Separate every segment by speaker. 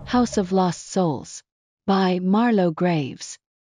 Speaker 1: House of Lost Souls by Marlowe.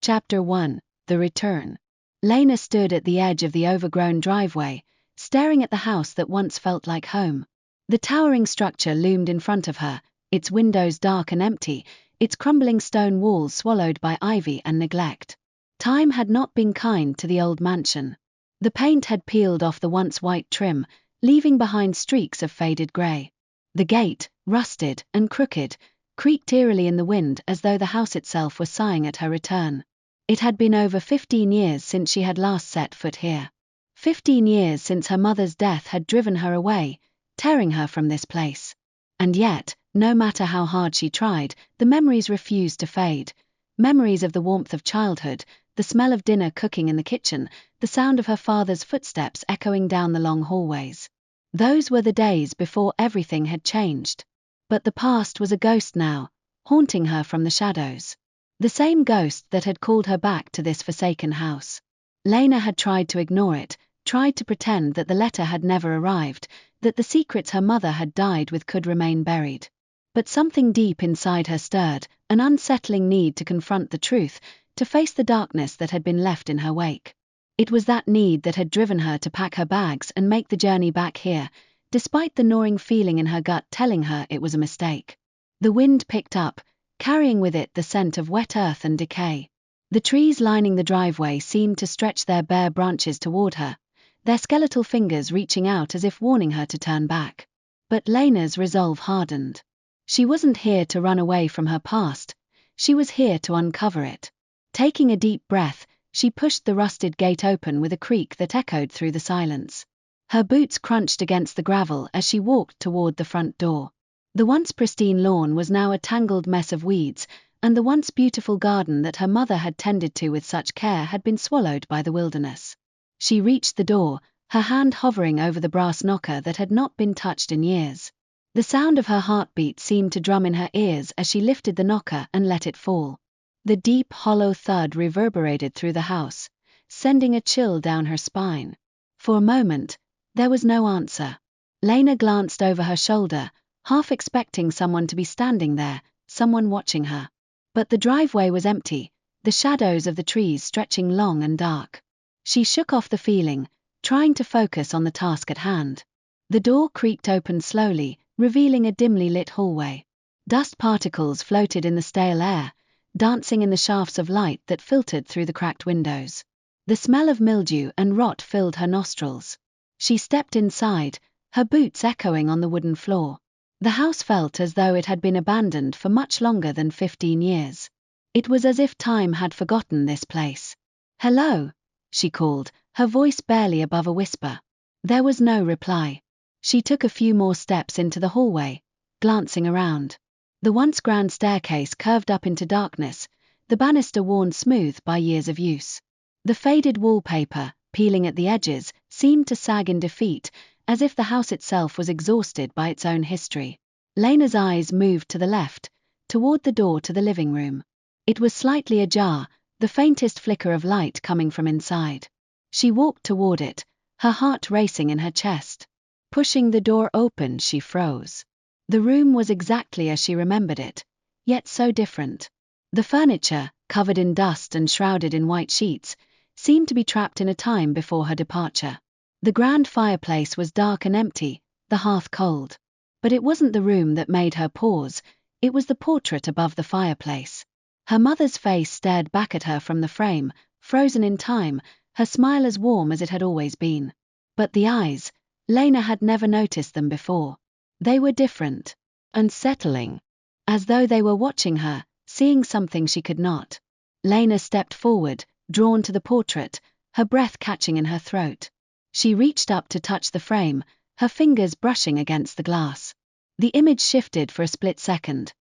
Speaker 1: Chapter 1, The Return. Lena stood at the edge of the overgrown driveway, staring at the house that once felt like home. The towering structure loomed in front of her, its windows dark and empty, its crumbling stone walls swallowed by ivy and neglect. Time had not been kind to the old mansion. The paint had peeled off the once white trim, leaving behind streaks of faded grey. The gate, rusted and crooked, creaked eerily in the wind as though the house itself were sighing at her return. It had been over 15 years since she had last set foot here. 15 years since her mother's death had driven her away, tearing her from this place. And yet, no matter how hard she tried, the memories refused to fade. Memories of the warmth of childhood, the smell of dinner cooking in the kitchen, the sound of her father's footsteps echoing down the long hallways. Those were the days before everything had changed. But the past was a ghost now, haunting her from the shadows. The same ghost that had called her back to this forsaken house. Lena had tried to ignore it, tried to pretend that the letter had never arrived, that the secrets her mother had died with could remain buried. But something deep inside her stirred, an unsettling need to confront the truth, to face the darkness that had been left in her wake. It was that need that had driven her to pack her bags and make the journey back here, despite the gnawing feeling in her gut telling her it was a mistake. The wind picked up, carrying with it the scent of wet earth and decay. The trees lining the driveway seemed to stretch their bare branches toward her, their skeletal fingers reaching out as if warning her to turn back. But Lena's resolve hardened. She wasn't here to run away from her past, she was here to uncover it. Taking a deep breath, she pushed the rusted gate open with a creak that echoed through the silence. Her boots crunched against the gravel as she walked toward the front door. The once pristine lawn was now a tangled mess of weeds, and the once beautiful garden that her mother had tended to with such care had been swallowed by the wilderness. She reached the door, her hand hovering over the brass knocker that had not been touched in years. The sound of her heartbeat seemed to drum in her ears as she lifted the knocker and let it fall. The deep, hollow thud reverberated through the house, sending a chill down her spine. For a moment, there was no answer. Lena glanced over her shoulder, half expecting someone to be standing there, someone watching her. But the driveway was empty, the shadows of the trees stretching long and dark. She shook off the feeling, trying to focus on the task at hand. The door creaked open slowly, revealing a dimly lit hallway. Dust particles floated in the stale air, dancing in the shafts of light that filtered through the cracked windows. The smell of mildew and rot filled her nostrils. She stepped inside, her boots echoing on the wooden floor. The house felt as though it had been abandoned for much longer than 15 years. It was as if time had forgotten this place. "Hello," she called, her voice barely above a whisper. There was no reply. She took a few more steps into the hallway, glancing around. The once grand staircase curved up into darkness, the banister worn smooth by years of use. The faded wallpaper, peeling at the edges, seemed to sag in defeat, as if the house itself was exhausted by its own history. Lena's eyes moved to the left, toward the door to the living room. It was slightly ajar, the faintest flicker of light coming from inside. She walked toward it, her heart racing in her chest. Pushing the door open, she froze. The room was exactly as she remembered it, yet so different. The furniture, covered in dust and shrouded in white sheets, seemed to be trapped in a time before her departure. The grand fireplace was dark and empty, the hearth cold. But it wasn't the room that made her pause, it was the portrait above the fireplace. Her mother's face stared back at her from the frame, frozen in time, her smile as warm as it had always been. But the eyes, Lena had never noticed them before. They were different, unsettling, as though they were watching her, seeing something she could not. Lena stepped forward, drawn to the portrait, her breath catching in her throat. She reached up to touch the frame, her fingers brushing against the glass. The image shifted for a split second,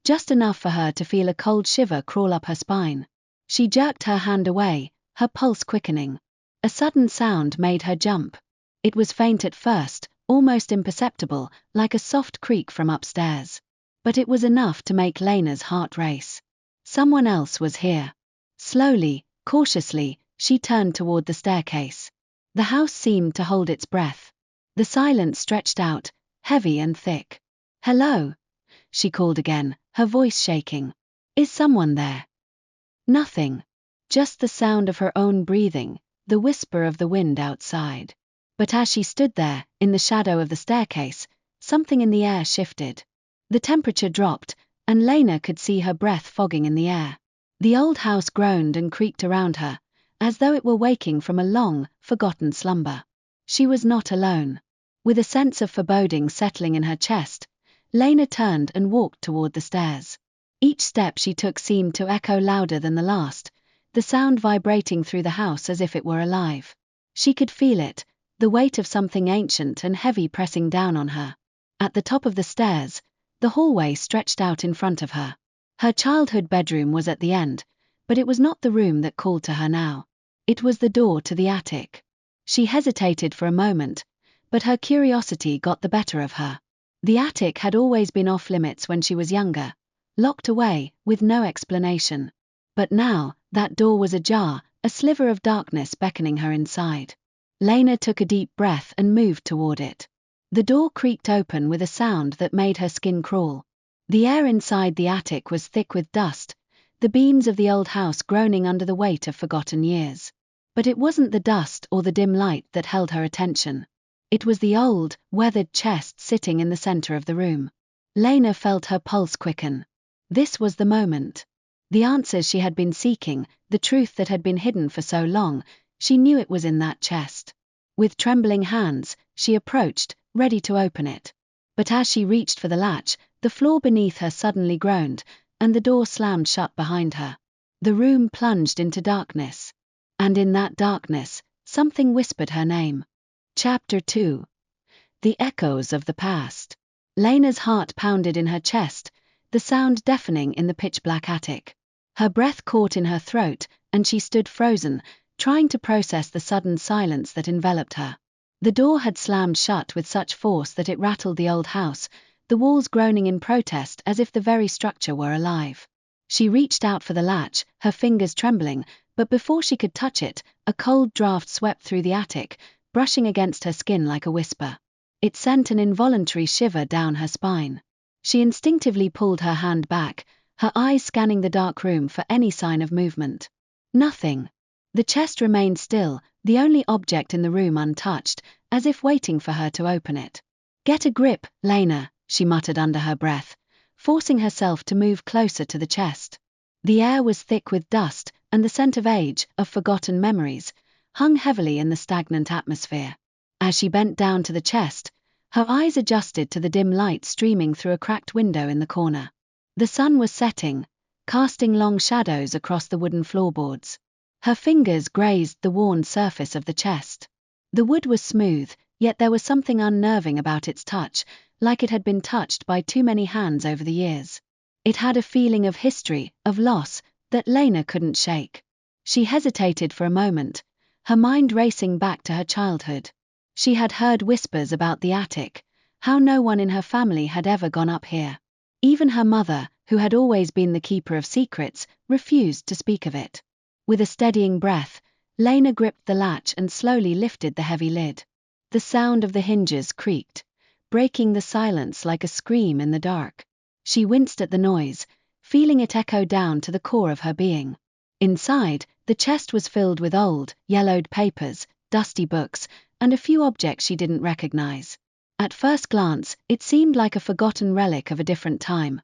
Speaker 1: just enough for her to feel a cold shiver crawl up her spine. She jerked her hand away, her pulse quickening. A sudden sound made her jump. It was faint at first, almost imperceptible, like a soft creak from upstairs. But it was enough to make Lena's heart race. Someone else was here. Slowly, cautiously, she turned toward the staircase. The house seemed to hold its breath. The silence stretched out, heavy and thick. "Hello," she called again, her voice shaking. Is someone there? Nothing. Just the sound of her own breathing, the whisper of the wind outside. But as she stood there, in the shadow of the staircase, something in the air shifted. The temperature dropped, and Lena could see her breath fogging in the air. The old house groaned and creaked around her, as though it were waking from a long, forgotten slumber. She was not alone. With a sense of foreboding settling in her chest, Lena turned and walked toward the stairs. Each step she took seemed to echo louder than the last, the sound vibrating through the house as if it were alive. She could feel it, the weight of something ancient and heavy pressing down on her. At the top of the stairs, the hallway stretched out in front of her. Her childhood bedroom was at the end, but it was not the room that called to her now. It was the door to the attic. She hesitated for a moment, but her curiosity got the better of her. The attic had always been off limits when she was younger, locked away, with no explanation. But now, that door was ajar, a sliver of darkness beckoning her inside. Lena took a deep breath and moved toward it. The door creaked open with a sound that made her skin crawl. The air inside the attic was thick with dust, the beams of the old house groaning under the weight of forgotten years. But it wasn't the dust or the dim light that held her attention. It was the old, weathered chest sitting in the center of the room. Lena felt her pulse quicken. This was the moment. The answers she had been seeking, the truth that had been hidden for so long, she knew it was in that chest. With trembling hands, she approached, ready to open it. But as she reached for the latch, the floor beneath her suddenly groaned, and the door slammed shut behind her. The room plunged into darkness. And in that darkness, something whispered her name. Chapter 2. The Echoes of the Past. Lena's heart pounded in her chest, the sound deafening in the pitch-black attic. Her breath caught in her throat, and she stood frozen, trying to process the sudden silence that enveloped her. The door had slammed shut with such force that it rattled the old house, the walls groaning in protest as if the very structure were alive. She reached out for the latch, her fingers trembling, but before she could touch it, a cold draft swept through the attic, brushing against her skin like a whisper. It sent an involuntary shiver down her spine. She instinctively pulled her hand back, her eyes scanning the dark room for any sign of movement. Nothing. The chest remained still, the only object in the room untouched, as if waiting for her to open it. Get a grip, Lena, she muttered under her breath, forcing herself to move closer to the chest. The air was thick with dust, and the scent of age, of forgotten memories, hung heavily in the stagnant atmosphere. As she bent down to the chest, her eyes adjusted to the dim light streaming through a cracked window in the corner. The sun was setting, casting long shadows across the wooden floorboards. Her fingers grazed the worn surface of the chest. The wood was smooth, yet there was something unnerving about its touch, like it had been touched by too many hands over the years. It had a feeling of history, of loss, that Lena couldn't shake. She hesitated for a moment, her mind racing back to her childhood. She had heard whispers about the attic, how no one in her family had ever gone up here. Even her mother, who had always been the keeper of secrets, refused to speak of it. With a steadying breath, Lena gripped the latch and slowly lifted the heavy lid. The sound of the hinges creaked, breaking the silence like a scream in the dark. She winced at the noise, feeling it echo down to the core of her being. Inside, the chest was filled with old, yellowed papers, dusty books, and a few objects she didn't recognize. At first glance, it seemed like a forgotten relic of a different time,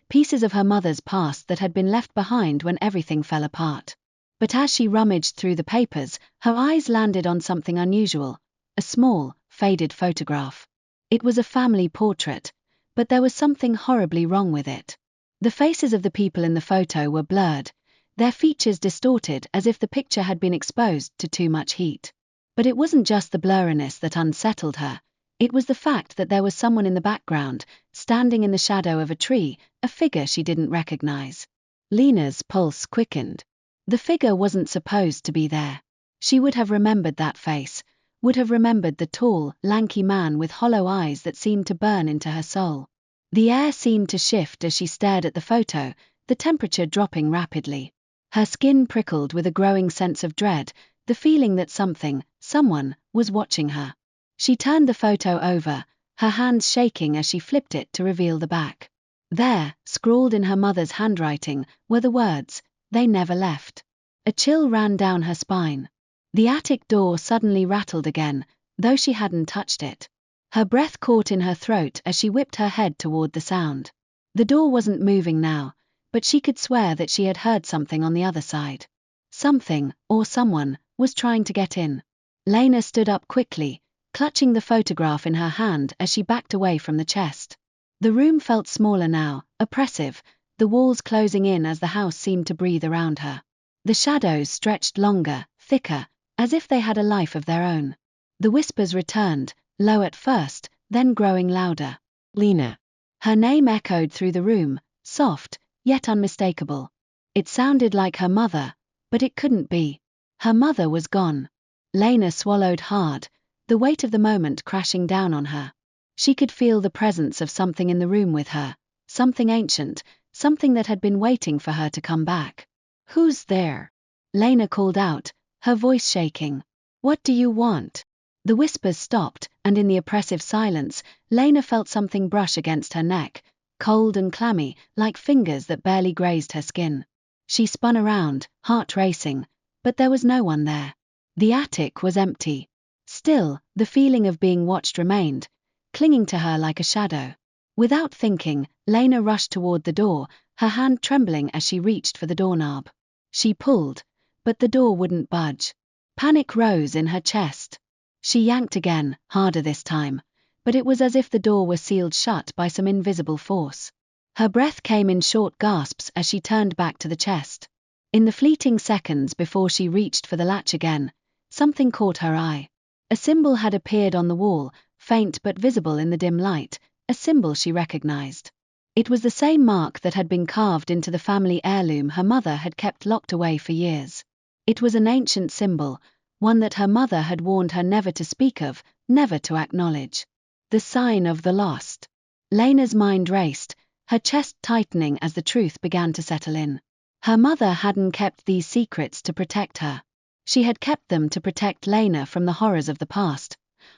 Speaker 1: pieces of her mother's past that had been left behind when everything fell apart. But as she rummaged through the papers, her eyes landed on something unusual, a small, faded photograph. It was a family portrait, but there was something horribly wrong with it. The faces of the people in the photo were blurred, their features distorted as if the picture had been exposed to too much heat. But it wasn't just the blurriness that unsettled her, it was the fact that there was someone in the background, standing in the shadow of a tree, a figure she didn't recognize. Lena's pulse quickened. The figure wasn't supposed to be there. She would have remembered that face, would have remembered the tall, lanky man with hollow eyes that seemed to burn into her soul. The air seemed to shift as she stared at the photo, the temperature dropping rapidly. Her skin prickled with a growing sense of dread, the feeling that someone, was watching her. She turned the photo over, her hands shaking as she flipped it to reveal the back. There, scrawled in her mother's handwriting, were the words, "They never left." A chill ran down her spine. The attic door suddenly rattled again, though she hadn't touched it. Her breath caught in her throat as she whipped her head toward the sound. The door wasn't moving now, but she could swear that she had heard something on the other side. Something, or someone, was trying to get in. Lena stood up quickly, clutching the photograph in her hand as she backed away from the chest. The room felt smaller now, oppressive, the walls closing in as the house seemed to breathe around her. The shadows stretched longer, thicker, as if they had a life of their own. The whispers returned, low at first, then growing louder.
Speaker 2: Lena.
Speaker 1: Her name echoed through the room, soft, yet unmistakable. It sounded like her mother, but it couldn't be. Her mother was gone. Lena swallowed hard, the weight of the moment crashing down on her. She could feel the presence of something in the room with her, something ancient, something that had been waiting for her to come back. "Who's there?" Lena called out, her voice shaking. "What do you want?" The whispers stopped, and in the oppressive silence, Lena felt something brush against her neck, cold and clammy, like fingers that barely grazed her skin. She spun around, heart racing, but there was no one there. The attic was empty. Still, the feeling of being watched remained, clinging to her like a shadow. Without thinking, Lena rushed toward the door, her hand trembling as she reached for the doorknob. She pulled, but the door wouldn't budge. Panic rose in her chest. She yanked again, harder this time, but it was as if the door were sealed shut by some invisible force. Her breath came in short gasps as she turned back to the chest. In the fleeting seconds before she reached for the latch again, something caught her eye. A symbol had appeared on the wall, faint but visible in the dim light, a symbol she recognized. It was the same mark that had been carved into the family heirloom her mother had kept locked away for years. It was an ancient symbol, one that her mother had warned her never to speak of, never to acknowledge. The sign of the lost. Lena's mind raced, her chest tightening as the truth began to settle in. Her mother hadn't kept these secrets to protect her. She had kept them to protect Lena from the horrors of the past,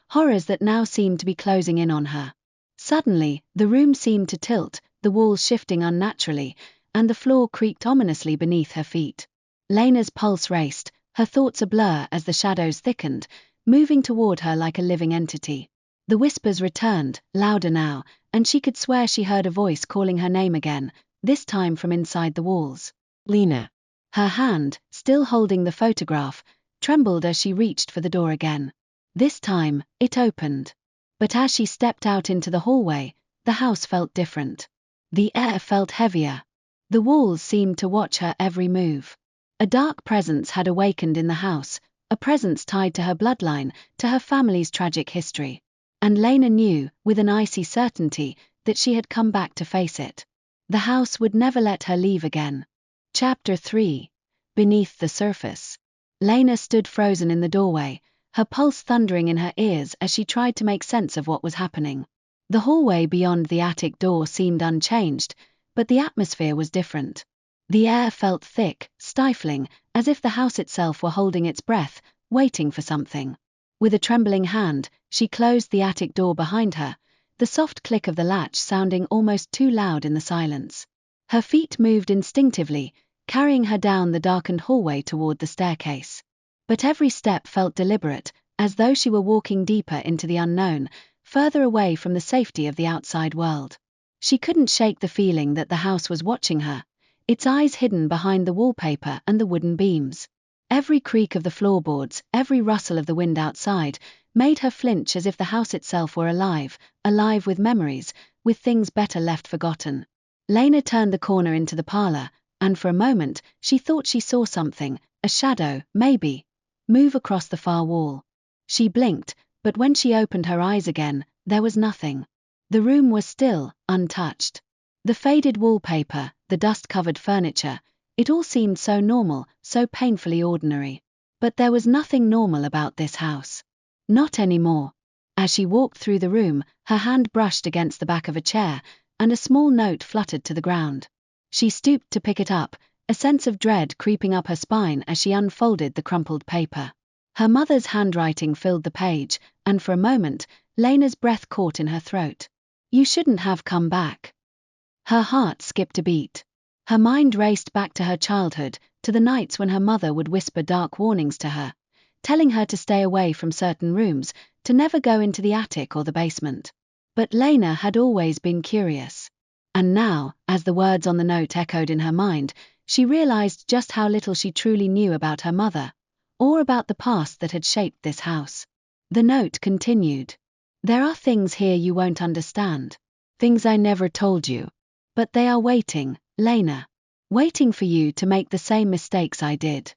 Speaker 1: horrors that now seemed to be closing in on her. Suddenly, the room seemed to tilt, the walls shifting unnaturally, and the floor creaked ominously beneath her feet. Lena's pulse raced, her thoughts a blur as the shadows thickened, moving toward her like a living entity. The whispers returned, louder now, and she could swear she heard a voice calling her name again, this time from inside the walls.
Speaker 2: Lena.
Speaker 1: Her hand, still holding the photograph, trembled as she reached for the door again. This time, it opened. But as she stepped out into the hallway, the house felt different. The air felt heavier. The walls seemed to watch her every move. A dark presence had awakened in the house, a presence tied to her bloodline, to her family's tragic history. And Lena knew, with an icy certainty, that she had come back to face it. The house would never let her leave again. Chapter 3. Beneath the Surface. Lena stood frozen in the doorway, her pulse thundering in her ears as she tried to make sense of what was happening. The hallway beyond the attic door seemed unchanged, but the atmosphere was different. The air felt thick, stifling, as if the house itself were holding its breath, waiting for something. With a trembling hand, she closed the attic door behind her, the soft click of the latch sounding almost too loud in the silence. Her feet moved instinctively, carrying her down the darkened hallway toward the staircase. But every step felt deliberate, as though she were walking deeper into the unknown, further away from the safety of the outside world. She couldn't shake the feeling that the house was watching her, its eyes hidden behind the wallpaper and the wooden beams. Every creak of the floorboards, every rustle of the wind outside, made her flinch as if the house itself were alive, alive with memories, with things better left forgotten. Lena turned the corner into the parlor, and for a moment, she thought she saw something, a shadow, maybe, move across the far wall. She blinked, but when she opened her eyes again, there was nothing. The room was still, untouched. The faded wallpaper, the dust-covered furniture, it all seemed so normal, so painfully ordinary. But there was nothing normal about this house. Not anymore. As she walked through the room, her hand brushed against the back of a chair, and a small note fluttered to the ground. She stooped to pick it up, a sense of dread creeping up her spine as she unfolded the crumpled paper. Her mother's handwriting filled the page, and for a moment, Lena's breath caught in her throat. "You shouldn't have come back." Her heart skipped a beat. Her mind raced back to her childhood, to the nights when her mother would whisper dark warnings to her, telling her to stay away from certain rooms, to never go into the attic or the basement. But Lena had always been curious. And now, as the words on the note echoed in her mind, she realized just how little she truly knew about her mother, or about the past that had shaped this house. The note continued. There are things here you won't understand. Things I never told you. But they are waiting, Lena. Waiting for you to make the same mistakes I did.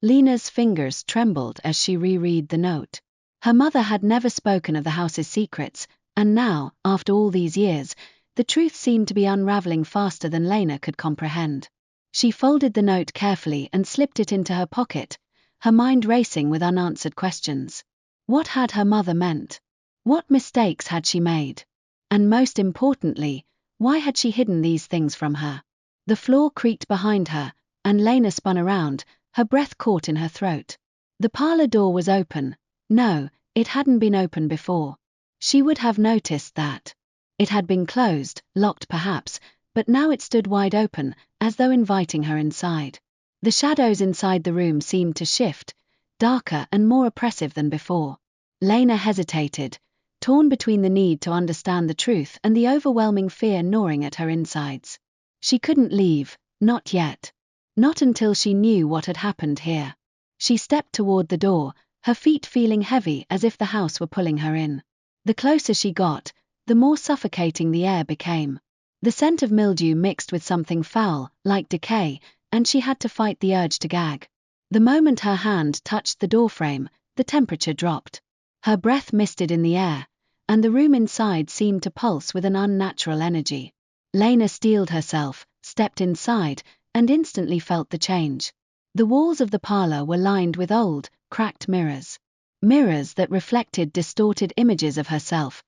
Speaker 1: Lena's fingers trembled as she reread the note. Her mother had never spoken of the house's secrets, and now, after all these years, the truth seemed to be unraveling faster than Lena could comprehend. She folded the note carefully and slipped it into her pocket, her mind racing with unanswered questions. What had her mother meant? What mistakes had she made? And most importantly, why had she hidden these things from her? The floor creaked behind her, and Lena spun around, her breath caught in her throat. The parlor door was open. No, it hadn't been open before. She would have noticed that. It had been closed, locked perhaps, but now it stood wide open, as though inviting her inside. The shadows inside the room seemed to shift, darker and more oppressive than before. Lena hesitated, torn between the need to understand the truth and the overwhelming fear gnawing at her insides. She couldn't leave, not yet. Not until she knew what had happened here. She stepped toward the door, her feet feeling heavy as if the house were pulling her in. The closer she got, the more suffocating the air became. The scent of mildew mixed with something foul, like decay, and she had to fight the urge to gag. The moment her hand touched the doorframe, the temperature dropped. Her breath misted in the air, and the room inside seemed to pulse with an unnatural energy. Lena steeled herself, stepped inside, and instantly felt the change. The walls of the parlor were lined with old, cracked mirrors. Mirrors that reflected distorted images of herself,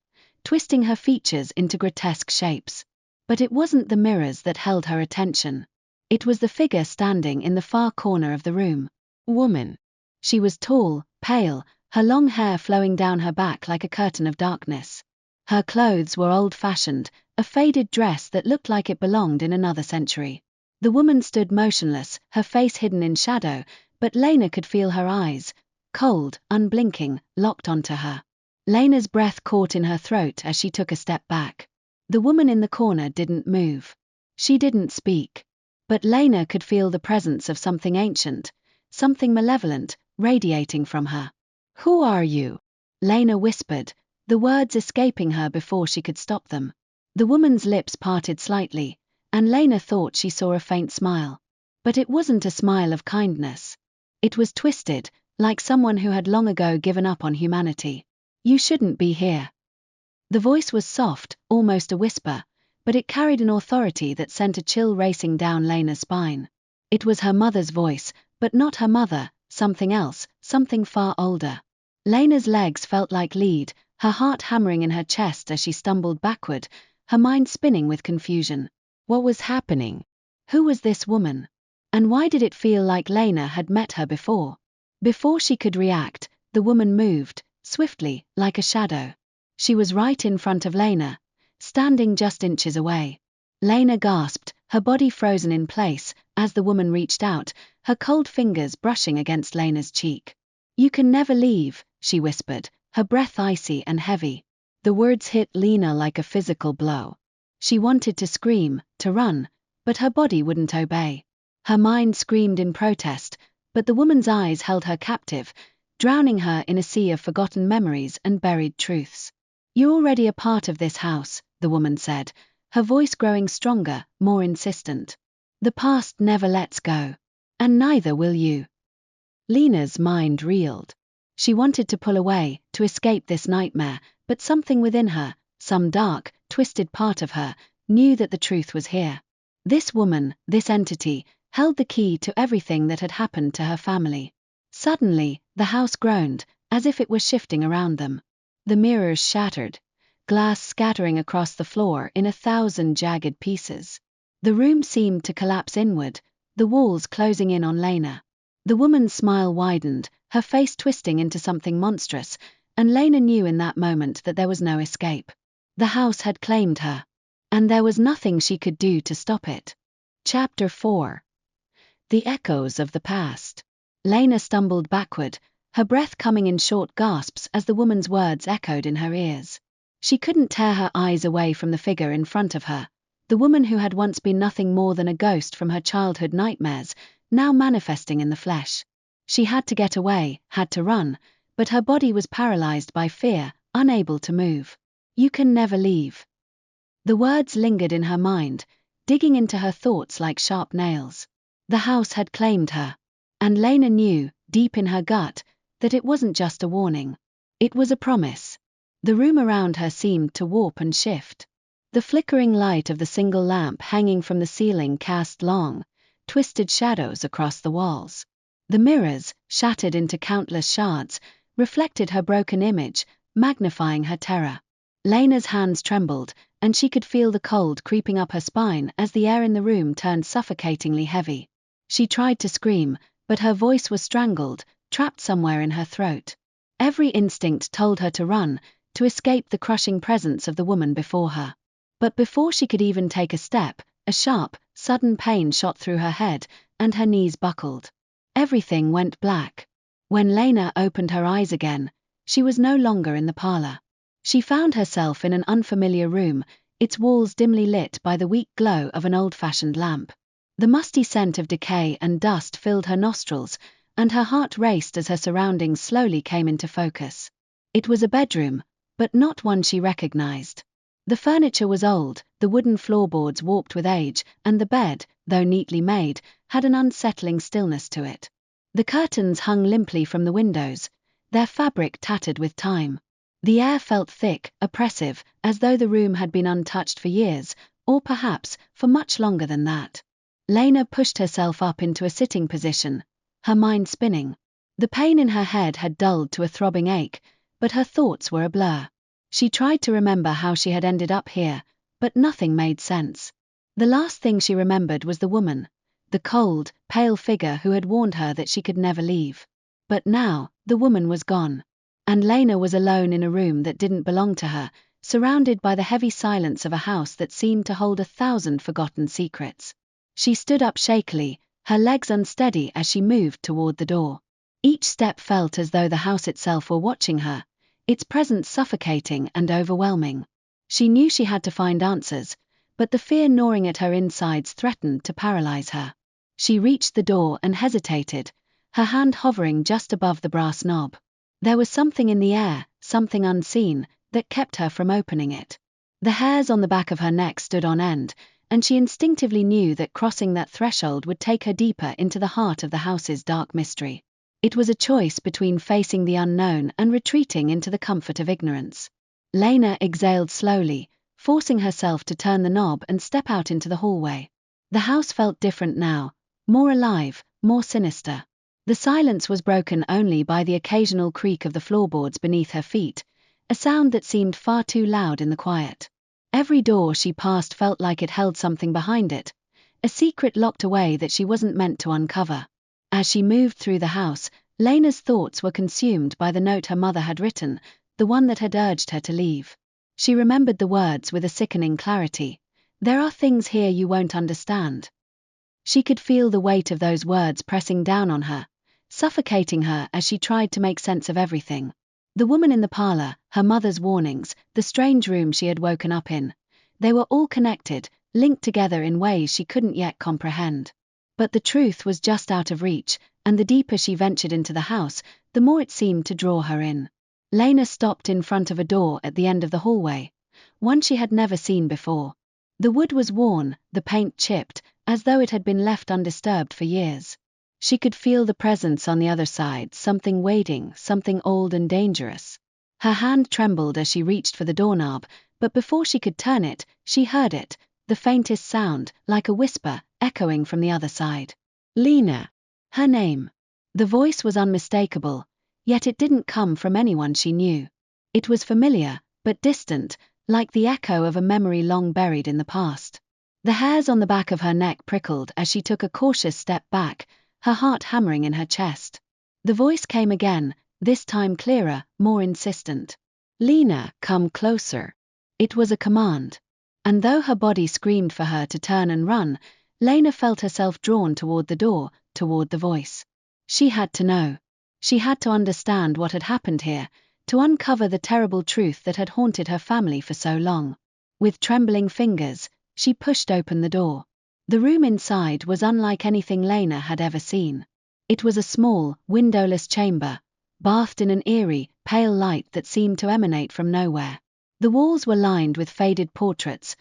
Speaker 1: twisting her features into grotesque shapes. But it wasn't the mirrors that held her attention. It was the figure standing in the far corner of the room. Woman. She was tall, pale, her long hair flowing down her back like a curtain of darkness. Her clothes were old-fashioned, a faded dress that looked like it belonged in another century. The woman stood motionless, her face hidden in shadow, but Lena could feel her eyes, cold, unblinking, locked onto her. Lena's breath caught in her throat as she took a step back. The woman in the corner didn't move. She didn't speak. But Lena could feel the presence of something ancient, something malevolent, radiating from her. Who are you? Lena whispered, the words escaping her before she could stop them. The woman's lips parted slightly, and Lena thought she saw a faint smile. But it wasn't a smile of kindness. It was twisted, like someone who had long ago given up on humanity. You shouldn't be here. The voice was soft, almost a whisper, but it carried an authority that sent a chill racing down Lena's spine. It was her mother's voice, but not her mother, something else, something far older. Lena's legs felt like lead, her heart hammering in her chest as she stumbled backward, her mind spinning with confusion. What was happening? Who was this woman? And why did it feel like Lena had met her before? Before she could react, the woman moved, swiftly, like a shadow. She was right in front of Lena, standing just inches away. Lena gasped, her body frozen in place, as the woman reached out, her cold fingers brushing against Lena's cheek. You can never leave, she whispered, her breath icy and heavy. The words hit Lena like a physical blow. She wanted to scream, to run, but her body wouldn't obey. Her mind screamed in protest, but the woman's eyes held her captive, drowning her in a sea of forgotten memories and buried truths. You're already a part of this house, the woman said, her voice growing stronger, more insistent. The past never lets go. And neither will you. Lena's mind reeled. She wanted to pull away, to escape this nightmare, but something within her, some dark, twisted part of her, knew that the truth was here. This woman, this entity, held the key to everything that had happened to her family. Suddenly, the house groaned, as if it were shifting around them. The mirrors shattered, glass scattering across the floor in 1,000 jagged pieces. The room seemed to collapse inward, the walls closing in on Lena. The woman's smile widened, her face twisting into something monstrous, and Lena knew in that moment that there was no escape. The house had claimed her. and there was nothing she could do to stop it. Chapter 4. The Echoes of the Past. Lena stumbled backward, her breath coming in short gasps as the woman's words echoed in her ears. She couldn't tear her eyes away from the figure in front of her, the woman who had once been nothing more than a ghost from her childhood nightmares, now manifesting in the flesh. She had to get away, had to run, but her body was paralyzed by fear, unable to move. "You can never leave." The words lingered in her mind, digging into her thoughts like sharp nails. The house had claimed her. And Lena knew, deep in her gut, that it wasn't just a warning. It was a promise. The room around her seemed to warp and shift. The flickering light of the single lamp hanging from the ceiling cast long, twisted shadows across the walls. The mirrors, shattered into countless shards, reflected her broken image, magnifying her terror. Lena's hands trembled, and she could feel the cold creeping up her spine as the air in the room turned suffocatingly heavy. She tried to scream, but her voice was strangled, trapped somewhere in her throat. Every instinct told her to run, to escape the crushing presence of the woman before her. But before she could even take a step, a sharp, sudden pain shot through her head, and her knees buckled. Everything went black. When Lena opened her eyes again, she was no longer in the parlor. She found herself in an unfamiliar room, its walls dimly lit by the weak glow of an old-fashioned lamp. The musty scent of decay and dust filled her nostrils, and her heart raced as her surroundings slowly came into focus. It was a bedroom, but not one she recognized. The furniture was old, the wooden floorboards warped with age, and the bed, though neatly made, had an unsettling stillness to it. The curtains hung limply from the windows, their fabric tattered with time. The air felt thick, oppressive, as though the room had been untouched for years, or perhaps for much longer than that. Lena pushed herself up into a sitting position, her mind spinning. The pain in her head had dulled to a throbbing ache, but her thoughts were a blur. She tried to remember how she had ended up here, but nothing made sense. The last thing she remembered was the woman, the cold, pale figure who had warned her that she could never leave. But now, the woman was gone. And Lena was alone in a room that didn't belong to her, surrounded by the heavy silence of a house that seemed to hold 1,000 forgotten secrets. She stood up shakily, her legs unsteady as she moved toward the door. Each step felt as though the house itself were watching her, its presence suffocating and overwhelming. She knew she had to find answers, but the fear gnawing at her insides threatened to paralyze her. She reached the door and hesitated, her hand hovering just above the brass knob. There was something in the air, something unseen, that kept her from opening it. The hairs on the back of her neck stood on end, and she instinctively knew that crossing that threshold would take her deeper into the heart of the house's dark mystery. It was a choice between facing the unknown and retreating into the comfort of ignorance. Lena exhaled slowly, forcing herself to turn the knob and step out into the hallway. The house felt different now, more alive, more sinister. The silence was broken only by the occasional creak of the floorboards beneath her feet, a sound that seemed far too loud in the quiet. Every door she passed felt like it held something behind it, a secret locked away that she wasn't meant to uncover. As she moved through the house, Lena's thoughts were consumed by the note her mother had written, the one that had urged her to leave. She remembered the words with a sickening clarity. "There are things here you won't understand." She could feel the weight of those words pressing down on her, suffocating her as she tried to make sense of everything. The woman in the parlor, her mother's warnings, the strange room she had woken up in, they were all connected, linked together in ways she couldn't yet comprehend. But the truth was just out of reach, and the deeper she ventured into the house, the more it seemed to draw her in. Lena stopped in front of a door at the end of the hallway, one she had never seen before. The wood was worn, the paint chipped, as though it had been left undisturbed for years. She could feel the presence on the other side, something waiting, something old and dangerous. Her hand trembled as she reached for the doorknob, but before she could turn it, she heard it, the faintest sound, like a whisper, echoing from the other side. Lena. Her name. The voice was unmistakable, yet it didn't come from anyone she knew. It was familiar, but distant, like the echo of a memory long buried in the past. The hairs on the back of her neck prickled as she took a cautious step back, her heart hammering in her chest. The voice came again, this time clearer, more insistent. "Lena, come closer." It was a command. And though her body screamed for her to turn and run, Lena felt herself drawn toward the door, toward the voice. She had to know. She had to understand what had happened here, to uncover the terrible truth that had haunted her family for so long. With trembling fingers, she pushed open the door. The room inside was unlike anything Lena had ever seen. It was a small, windowless chamber, bathed in an eerie, pale light that seemed to emanate from nowhere. The walls were lined with faded portraits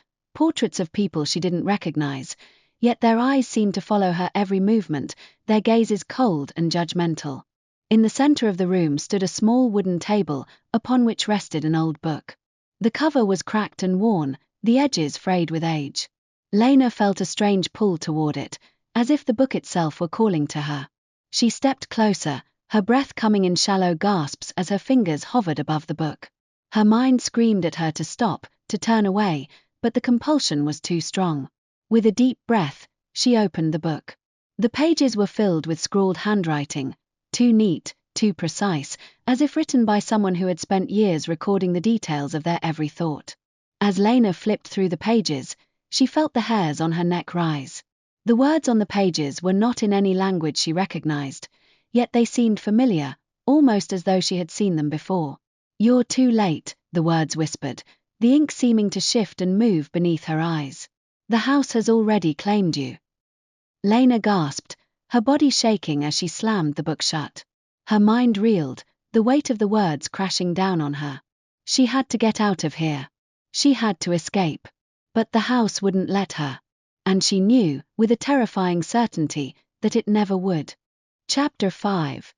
Speaker 1: of people she didn't recognize, yet their eyes seemed to follow her every movement, their gazes cold and judgmental. In the center of the room stood a small wooden table, upon which rested an old book. The cover was cracked and worn, the edges frayed with age. Lena felt a strange pull toward it, as if the book itself were calling to her. She stepped closer, her breath coming in shallow gasps as her fingers hovered above the book. Her mind screamed at her to stop, to turn away, but the compulsion was too strong. With a deep breath, she opened the book. The pages were filled with scrawled handwriting, too neat, too precise, as if written by someone who had spent years recording the details of their every thought. As Lena flipped through the pages, she felt the hairs on her neck rise. The words on the pages were not in any language she recognized, yet they seemed familiar, almost as though she had seen them before. "You're too late," the words whispered, the ink seeming to shift and move beneath her eyes. "The house has already claimed you." Lena gasped, her body shaking as she slammed the book shut. Her mind reeled, the weight of the words crashing down on her. She had to get out of here. She had to escape. But the house wouldn't let her. And she knew, with a terrifying certainty, that it never would. Chapter 5.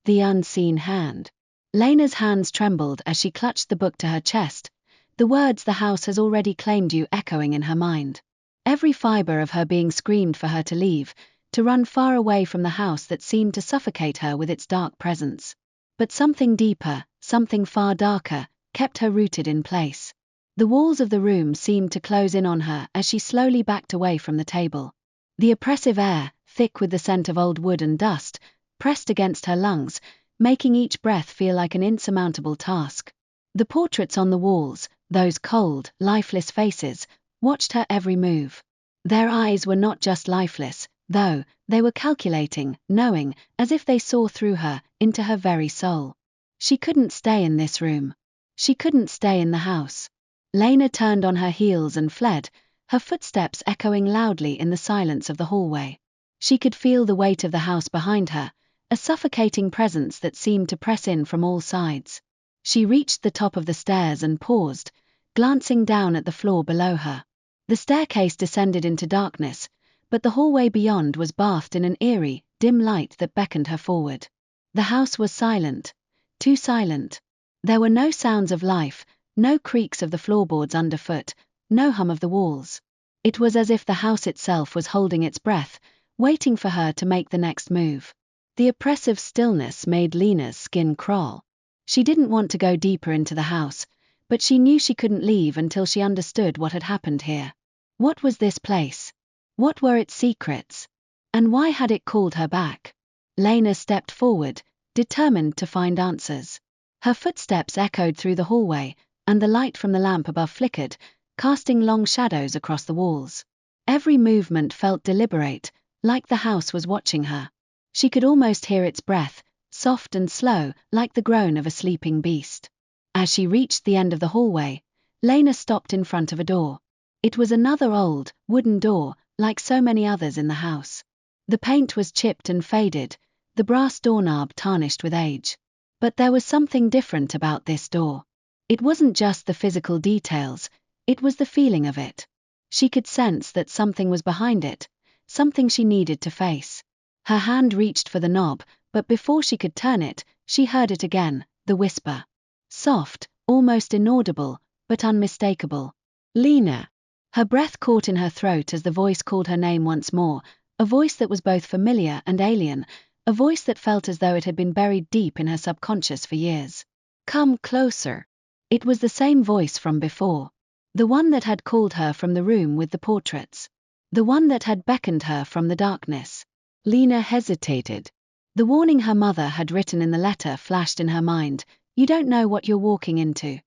Speaker 1: The Unseen Hand. Lena's hands trembled as she clutched the book to her chest, the words "the house has already claimed you" echoing in her mind. Every fiber of her being screamed for her to leave, to run far away from the house that seemed to suffocate her with its dark presence. But something deeper, something far darker, kept her rooted in place. The walls of the room seemed to close in on her as she slowly backed away from the table. The oppressive air, thick with the scent of old wood and dust, pressed against her lungs, making each breath feel like an insurmountable task. The portraits on the walls, those cold, lifeless faces, watched her every move. Their eyes were not just lifeless, though, they were calculating, knowing, as if they saw through her, into her very soul. She couldn't stay in this room. She couldn't stay in the house. Lena turned on her heels and fled, her footsteps echoing loudly in the silence of the hallway. She could feel the weight of the house behind her, a suffocating presence that seemed to press in from all sides. She reached the top of the stairs and paused, glancing down at the floor below her. The staircase descended into darkness, but the hallway beyond was bathed in an eerie, dim light that beckoned her forward. The house was silent, too silent. There were no sounds of life, no creaks of the floorboards underfoot, no hum of the walls. It was as if the house itself was holding its breath, waiting for her to make the next move. The oppressive stillness made Lena's skin crawl. She didn't want to go deeper into the house, but she knew she couldn't leave until she understood what had happened here. What was this place? What were its secrets? And why had it called her back? Lena stepped forward, determined to find answers. Her footsteps echoed through the hallway, and the light from the lamp above flickered, casting long shadows across the walls. Every movement felt deliberate, like the house was watching her. She could almost hear its breath, soft and slow, like the groan of a sleeping beast. As she reached the end of the hallway, Lena stopped in front of a door. It was another old, wooden door, like so many others in the house. The paint was chipped and faded, the brass doorknob tarnished with age. But there was something different about this door. It wasn't just the physical details, it was the feeling of it. She could sense that something was behind it, something she needed to face. Her hand reached for the knob, but before she could turn it, she heard it again, the whisper. Soft, almost inaudible, but unmistakable. "Lena." Her breath caught in her throat as the voice called her name once more, a voice that was both familiar and alien, a voice that felt as though it had been buried deep in her subconscious for years. "Come closer." It was the same voice from before. The one that had called her from the room with the portraits. The one that had beckoned her from the darkness. Lena hesitated. The warning her mother had written in the letter flashed in her mind. "You don't know what you're walking into."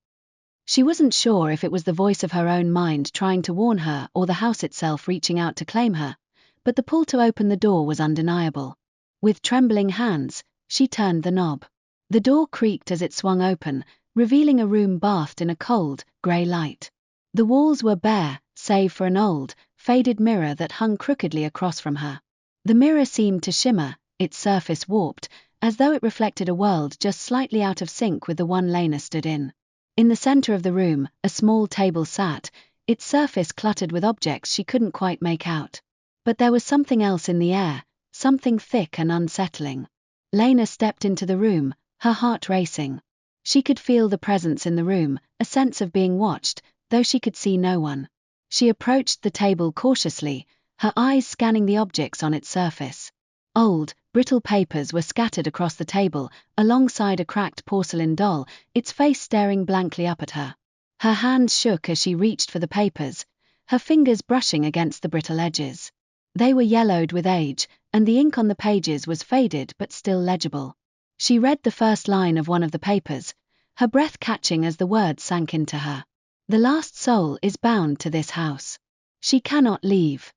Speaker 1: She wasn't sure if it was the voice of her own mind trying to warn her or the house itself reaching out to claim her, but the pull to open the door was undeniable. With trembling hands, she turned the knob. The door creaked as it swung open, revealing a room bathed in a cold, grey light. The walls were bare, save for an old, faded mirror that hung crookedly across from her. The mirror seemed to shimmer, its surface warped, as though it reflected a world just slightly out of sync with the one Lena stood in. In the center of the room, a small table sat, its surface cluttered with objects she couldn't quite make out. But there was something else in the air, something thick and unsettling. Lena stepped into the room, her heart racing. She could feel the presence in the room, a sense of being watched, though she could see no one. She approached the table cautiously, her eyes scanning the objects on its surface. Old, brittle papers were scattered across the table, alongside a cracked porcelain doll, its face staring blankly up at her. Her hands shook as she reached for the papers, her fingers brushing against the brittle edges. They were yellowed with age, and the ink on the pages was faded but still legible. She read the first line of one of the papers, her breath catching as the words sank into her. "The last soul is bound to this house. She cannot leave."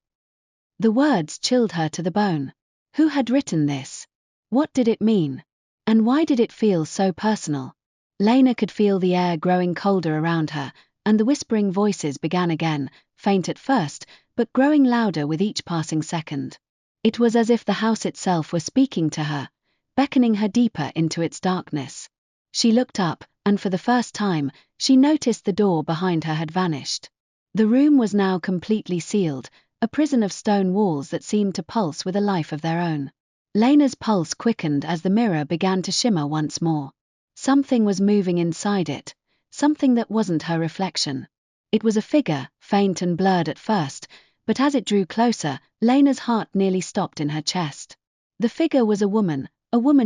Speaker 1: The words chilled her to the bone. Who had written this? What did it mean? And why did it feel so personal? Lena could feel the air growing colder around her, and the whispering voices began again, faint at first, but growing louder with each passing second. It was as if the house itself were speaking to her, beckoning her deeper into its darkness. She looked up, and for the first time, she noticed the door behind her had vanished. The room was now completely sealed, a prison of stone walls that seemed to pulse with a life of their own. Lena's pulse quickened as the mirror began to shimmer once more. Something was moving inside it, something that wasn't her reflection. It was a figure, faint and blurred at first, but as it drew closer, Lena's heart nearly stopped in her chest. The figure was a woman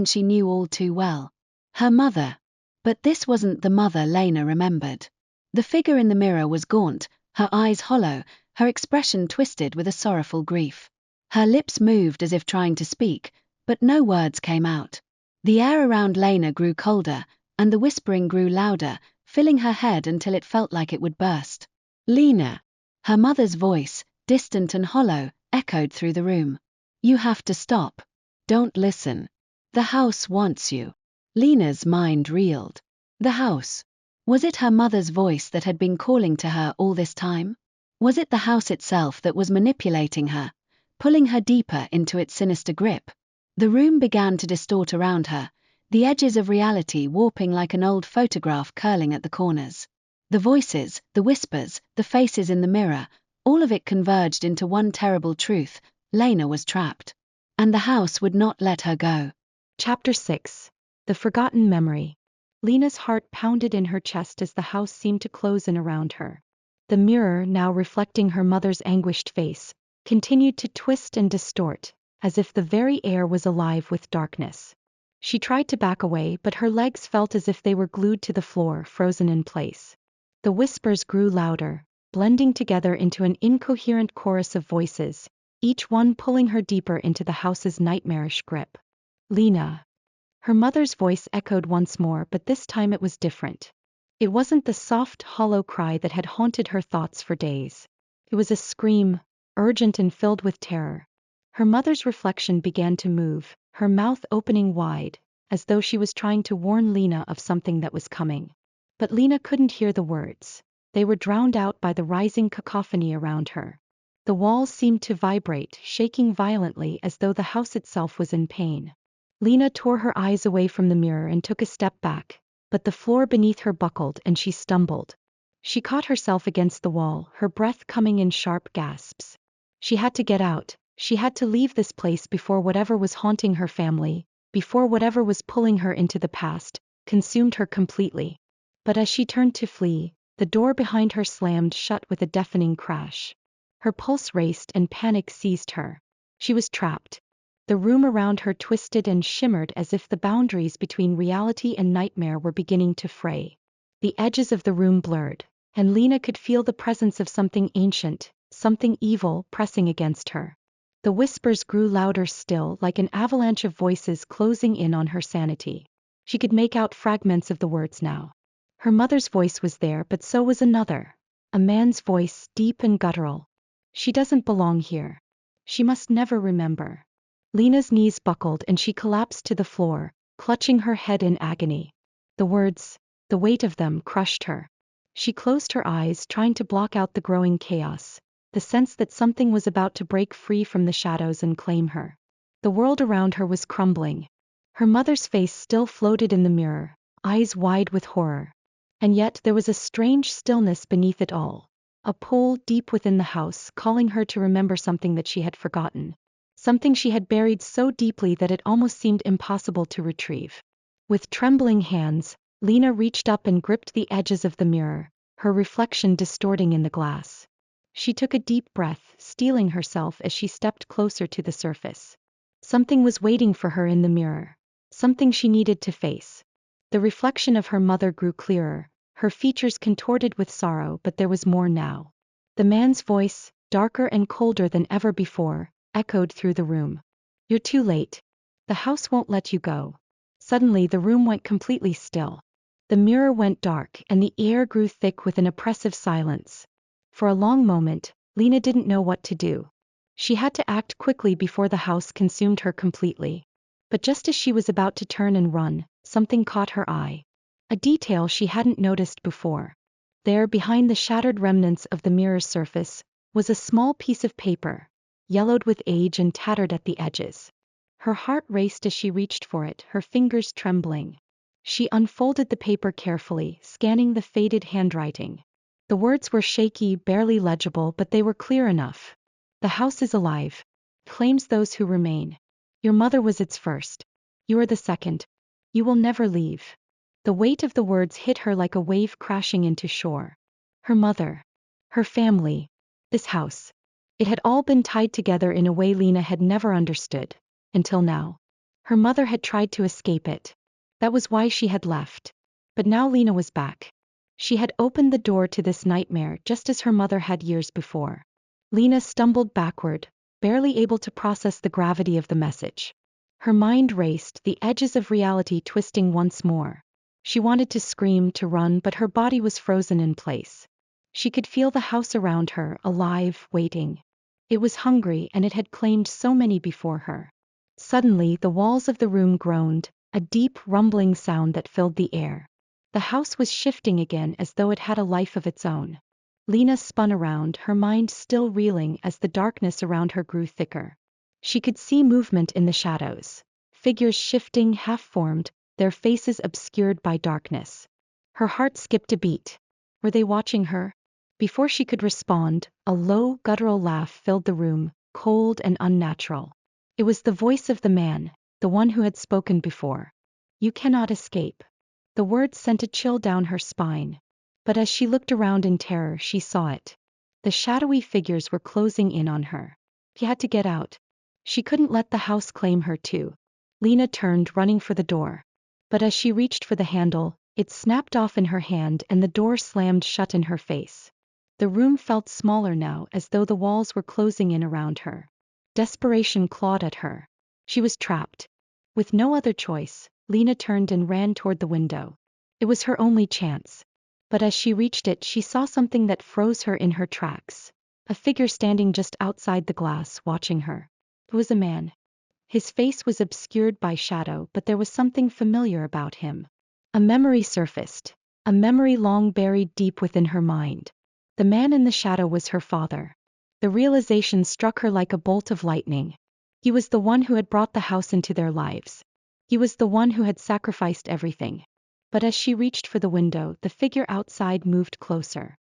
Speaker 1: she knew all too well. Her mother. But this wasn't the mother Lena remembered. The figure in the mirror was gaunt, her eyes hollow, her expression twisted with a sorrowful grief. Her lips moved as if trying to speak, but no words came out. The air around Lena grew colder, and the whispering grew louder, filling her head until it felt like it would burst. "Lena." Her mother's voice, distant and hollow, echoed through the room. "You have to stop. Don't listen. The house wants you." Lena's mind reeled. The house. Was it her mother's voice that had been calling to her all this time? Was it the house itself that was manipulating her, pulling her deeper into its sinister grip? The room began to distort around her, the edges of reality warping like an old photograph curling at the corners. The voices, the whispers, the faces in the mirror, all of it converged into one terrible truth: Lena was trapped. And the house would not let her go.
Speaker 2: Chapter 6. The Forgotten Memory. Lena's heart pounded in her chest as the house seemed to close in around her. The mirror, now reflecting her mother's anguished face, continued to twist and distort, as if the very air was alive with darkness. She tried to back away, but her legs felt as if they were glued to the floor, frozen in place. The whispers grew louder, blending together into an incoherent chorus of voices, each one pulling her deeper into the house's nightmarish grip. "Lena." Her mother's voice echoed once more, but this time it was different. It wasn't the soft, hollow cry that had haunted her thoughts for days. It was a scream, urgent and filled with terror. Her mother's reflection began to move, her mouth opening wide, as though she was trying to warn Lena of something that was coming. But Lena couldn't hear the words. They were drowned out by the rising cacophony around her. The walls seemed to vibrate, shaking violently as though the house itself was in pain. Lena tore her eyes away from the mirror and took a step back, but the floor beneath her buckled and she stumbled. She caught herself against the wall, her breath coming in sharp gasps. She had to get out. She had to leave this place before whatever was haunting her family, before whatever was pulling her into the past, consumed her completely. But as she turned to flee, the door behind her slammed shut with a deafening crash. Her pulse raced and panic seized her. She was trapped. The room around her twisted and shimmered as if the boundaries between reality and nightmare were beginning to fray. The edges of the room blurred, and Lena could feel the presence of something ancient, something evil, pressing against her. The whispers grew louder still, like an avalanche of voices closing in on her sanity. She could make out fragments of the words now. Her mother's voice was there, but so was another. A man's voice, deep and guttural. She doesn't belong here. She must never remember. Lena's knees buckled and she collapsed to the floor, clutching her head in agony. The words, the weight of them crushed her. She closed her eyes, trying to block out the growing chaos, the sense that something was about to break free from the shadows and claim her. The world around her was crumbling. Her mother's face still floated in the mirror, eyes wide with horror. And yet there was a strange stillness beneath it all. A pull deep within the house, calling her to remember something that she had forgotten. Something she had buried so deeply that it almost seemed impossible to retrieve. With trembling hands, Lena reached up and gripped the edges of the mirror, her reflection distorting in the glass. She took a deep breath, steeling herself as she stepped closer to the surface. Something was waiting for her in the mirror. Something she needed to face. The reflection of her mother grew clearer, her features contorted with sorrow, but there was more now. The man's voice, darker and colder than ever before, echoed through the room. "You're too late. The house won't let you go." Suddenly the room went completely still. The mirror went dark and the air grew thick with an oppressive silence. For a long moment, Lena didn't know what to do. She had to act quickly before the house consumed her completely. But just as she was about to turn and run, something caught her eye. A detail she hadn't noticed before. There, behind the shattered remnants of the mirror's surface, was a small piece of paper, yellowed with age and tattered at the edges. Her heart raced as she reached for it, her fingers trembling. She unfolded the paper carefully, scanning the faded handwriting. The words were shaky, barely legible, but they were clear enough. "The house is alive. Claims those who remain. Your mother was its first. You are the second. You will never leave." The weight of the words hit her like a wave crashing into shore. Her mother. Her family. This house. It had all been tied together in a way Lena had never understood. Until now. Her mother had tried to escape it. That was why she had left. But now Lena was back. She had opened the door to this nightmare just as her mother had years before. Lena stumbled backward, barely able to process the gravity of the message. Her mind raced, the edges of reality twisting once more. She wanted to scream, to run, but her body was frozen in place. She could feel the house around her, alive, waiting. It was hungry, and it had claimed so many before her. Suddenly, the walls of the room groaned, a deep, rumbling sound that filled the air. The house was shifting again as though it had a life of its own. Lena spun around, her mind still reeling as the darkness around her grew thicker. She could see movement in the shadows. Figures shifting, half-formed, their faces obscured by darkness. Her heart skipped a beat. Were they watching her? Before she could respond, a low, guttural laugh filled the room, cold and unnatural. It was the voice of the man, the one who had spoken before. "You cannot escape." The words sent a chill down her spine. But as she looked around in terror, she saw it. The shadowy figures were closing in on her. She had to get out. She couldn't let the house claim her too. Lena turned, running for the door. But as she reached for the handle, it snapped off in her hand and the door slammed shut in her face. The room felt smaller now, as though the walls were closing in around her. Desperation clawed at her. She was trapped. With no other choice, Lena turned and ran toward the window. It was her only chance. But as she reached it, she saw something that froze her in her tracks. A figure standing just outside the glass, watching her. It was a man. His face was obscured by shadow, but there was something familiar about him. A memory surfaced. A memory long buried deep within her mind. The man in the shadow was her father. The realization struck her like a bolt of lightning. He was the one who had brought the house into their lives. He was the one who had sacrificed everything. But as she reached for the window, the figure outside moved closer.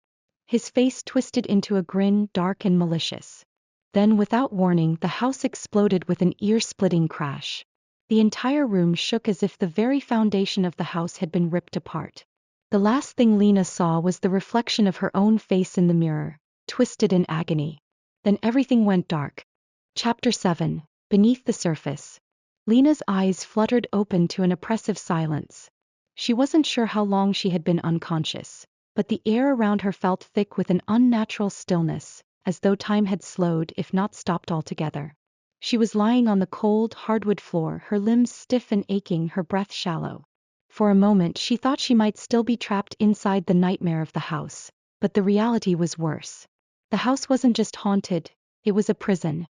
Speaker 2: His face twisted into a grin, dark and malicious. Then, without warning, the house exploded with an ear-splitting crash. The entire room shook as if the very foundation of the house had been ripped apart. The last thing Lena saw was the reflection of her own face in the mirror, twisted in agony. Then everything went dark. Chapter 7. Beneath the Surface. Lena's eyes fluttered open to an oppressive silence. She wasn't sure how long she had been unconscious, but the air around her felt thick with an unnatural stillness, as though time had slowed if not stopped altogether. She was lying on the cold, hardwood floor, her limbs stiff and aching, her breath shallow. For a moment she thought she might still be trapped inside the nightmare of the house, but the reality was worse. The house wasn't just haunted, it was a prison.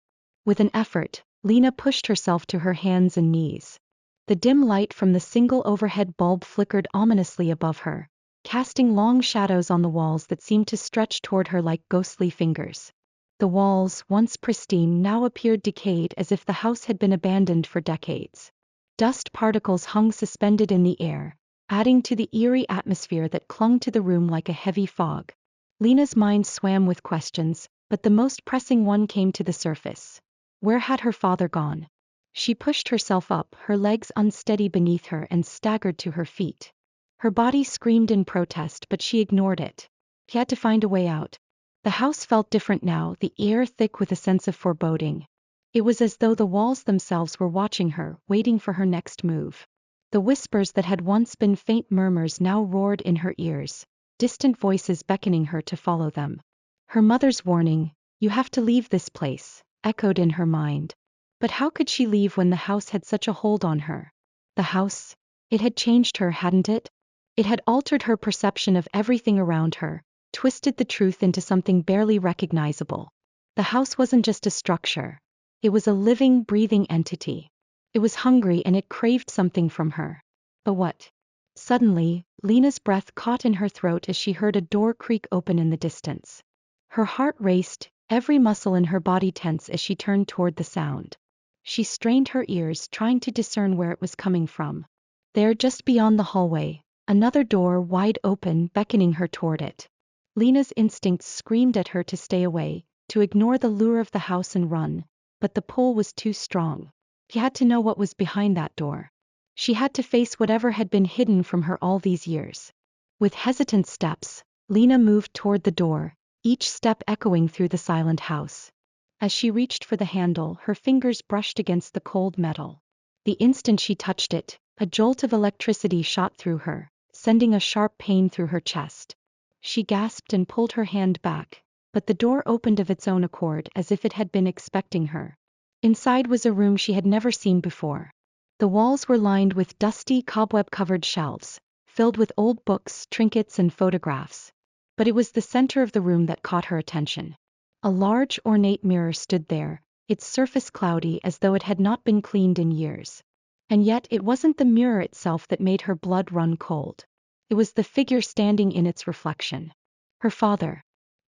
Speaker 2: With an effort, Lena pushed herself to her hands and knees. The dim light from the single overhead bulb flickered ominously above her, casting long shadows on the walls that seemed to stretch toward her like ghostly fingers. The walls, once pristine, now appeared decayed, as if the house had been abandoned for decades. Dust particles hung suspended in the air, adding to the eerie atmosphere that clung to the room like a heavy fog. Lena's mind swam with questions, but the most pressing one came to the surface. Where had her father gone? She pushed herself up, her legs unsteady beneath her, and staggered to her feet. Her body screamed in protest, but she ignored it. She had to find a way out. The house felt different now, the air thick with a sense of foreboding. It was as though the walls themselves were watching her, waiting for her next move. The whispers that had once been faint murmurs now roared in her ears, distant voices beckoning her to follow them. Her mother's warning, "You have to leave this place," echoed in her mind. But how could she leave when the house had such a hold on her? The house? It had changed her, hadn't it? It had altered her perception of everything around her, twisted the truth into something barely recognizable. The house wasn't just a structure. It was a living, breathing entity. It was hungry and it craved something from her. But what? Suddenly, Lena's breath caught in her throat as she heard a door creak open in the distance. Her heart raced, every muscle in her body tense as she turned toward the sound. She strained her ears, trying to discern where it was coming from. There, just beyond the hallway, another door wide open, beckoning her toward it. Lena's instincts screamed at her to stay away, to ignore the lure of the house and run, but the pull was too strong. She had to know what was behind that door. She had to face whatever had been hidden from her all these years. With hesitant steps, Lena moved toward the door, each step echoing through the silent house. As she reached for the handle, her fingers brushed against the cold metal. The instant she touched it, a jolt of electricity shot through her, sending a sharp pain through her chest. She gasped and pulled her hand back, but the door opened of its own accord, as if it had been expecting her. Inside was a room she had never seen before. The walls were lined with dusty, cobweb-covered shelves, filled with old books, trinkets, and photographs. But it was the center of the room that caught her attention. A large, ornate mirror stood there, its surface cloudy as though it had not been cleaned in years. And yet it wasn't the mirror itself that made her blood run cold. It was the figure standing in its reflection. Her father.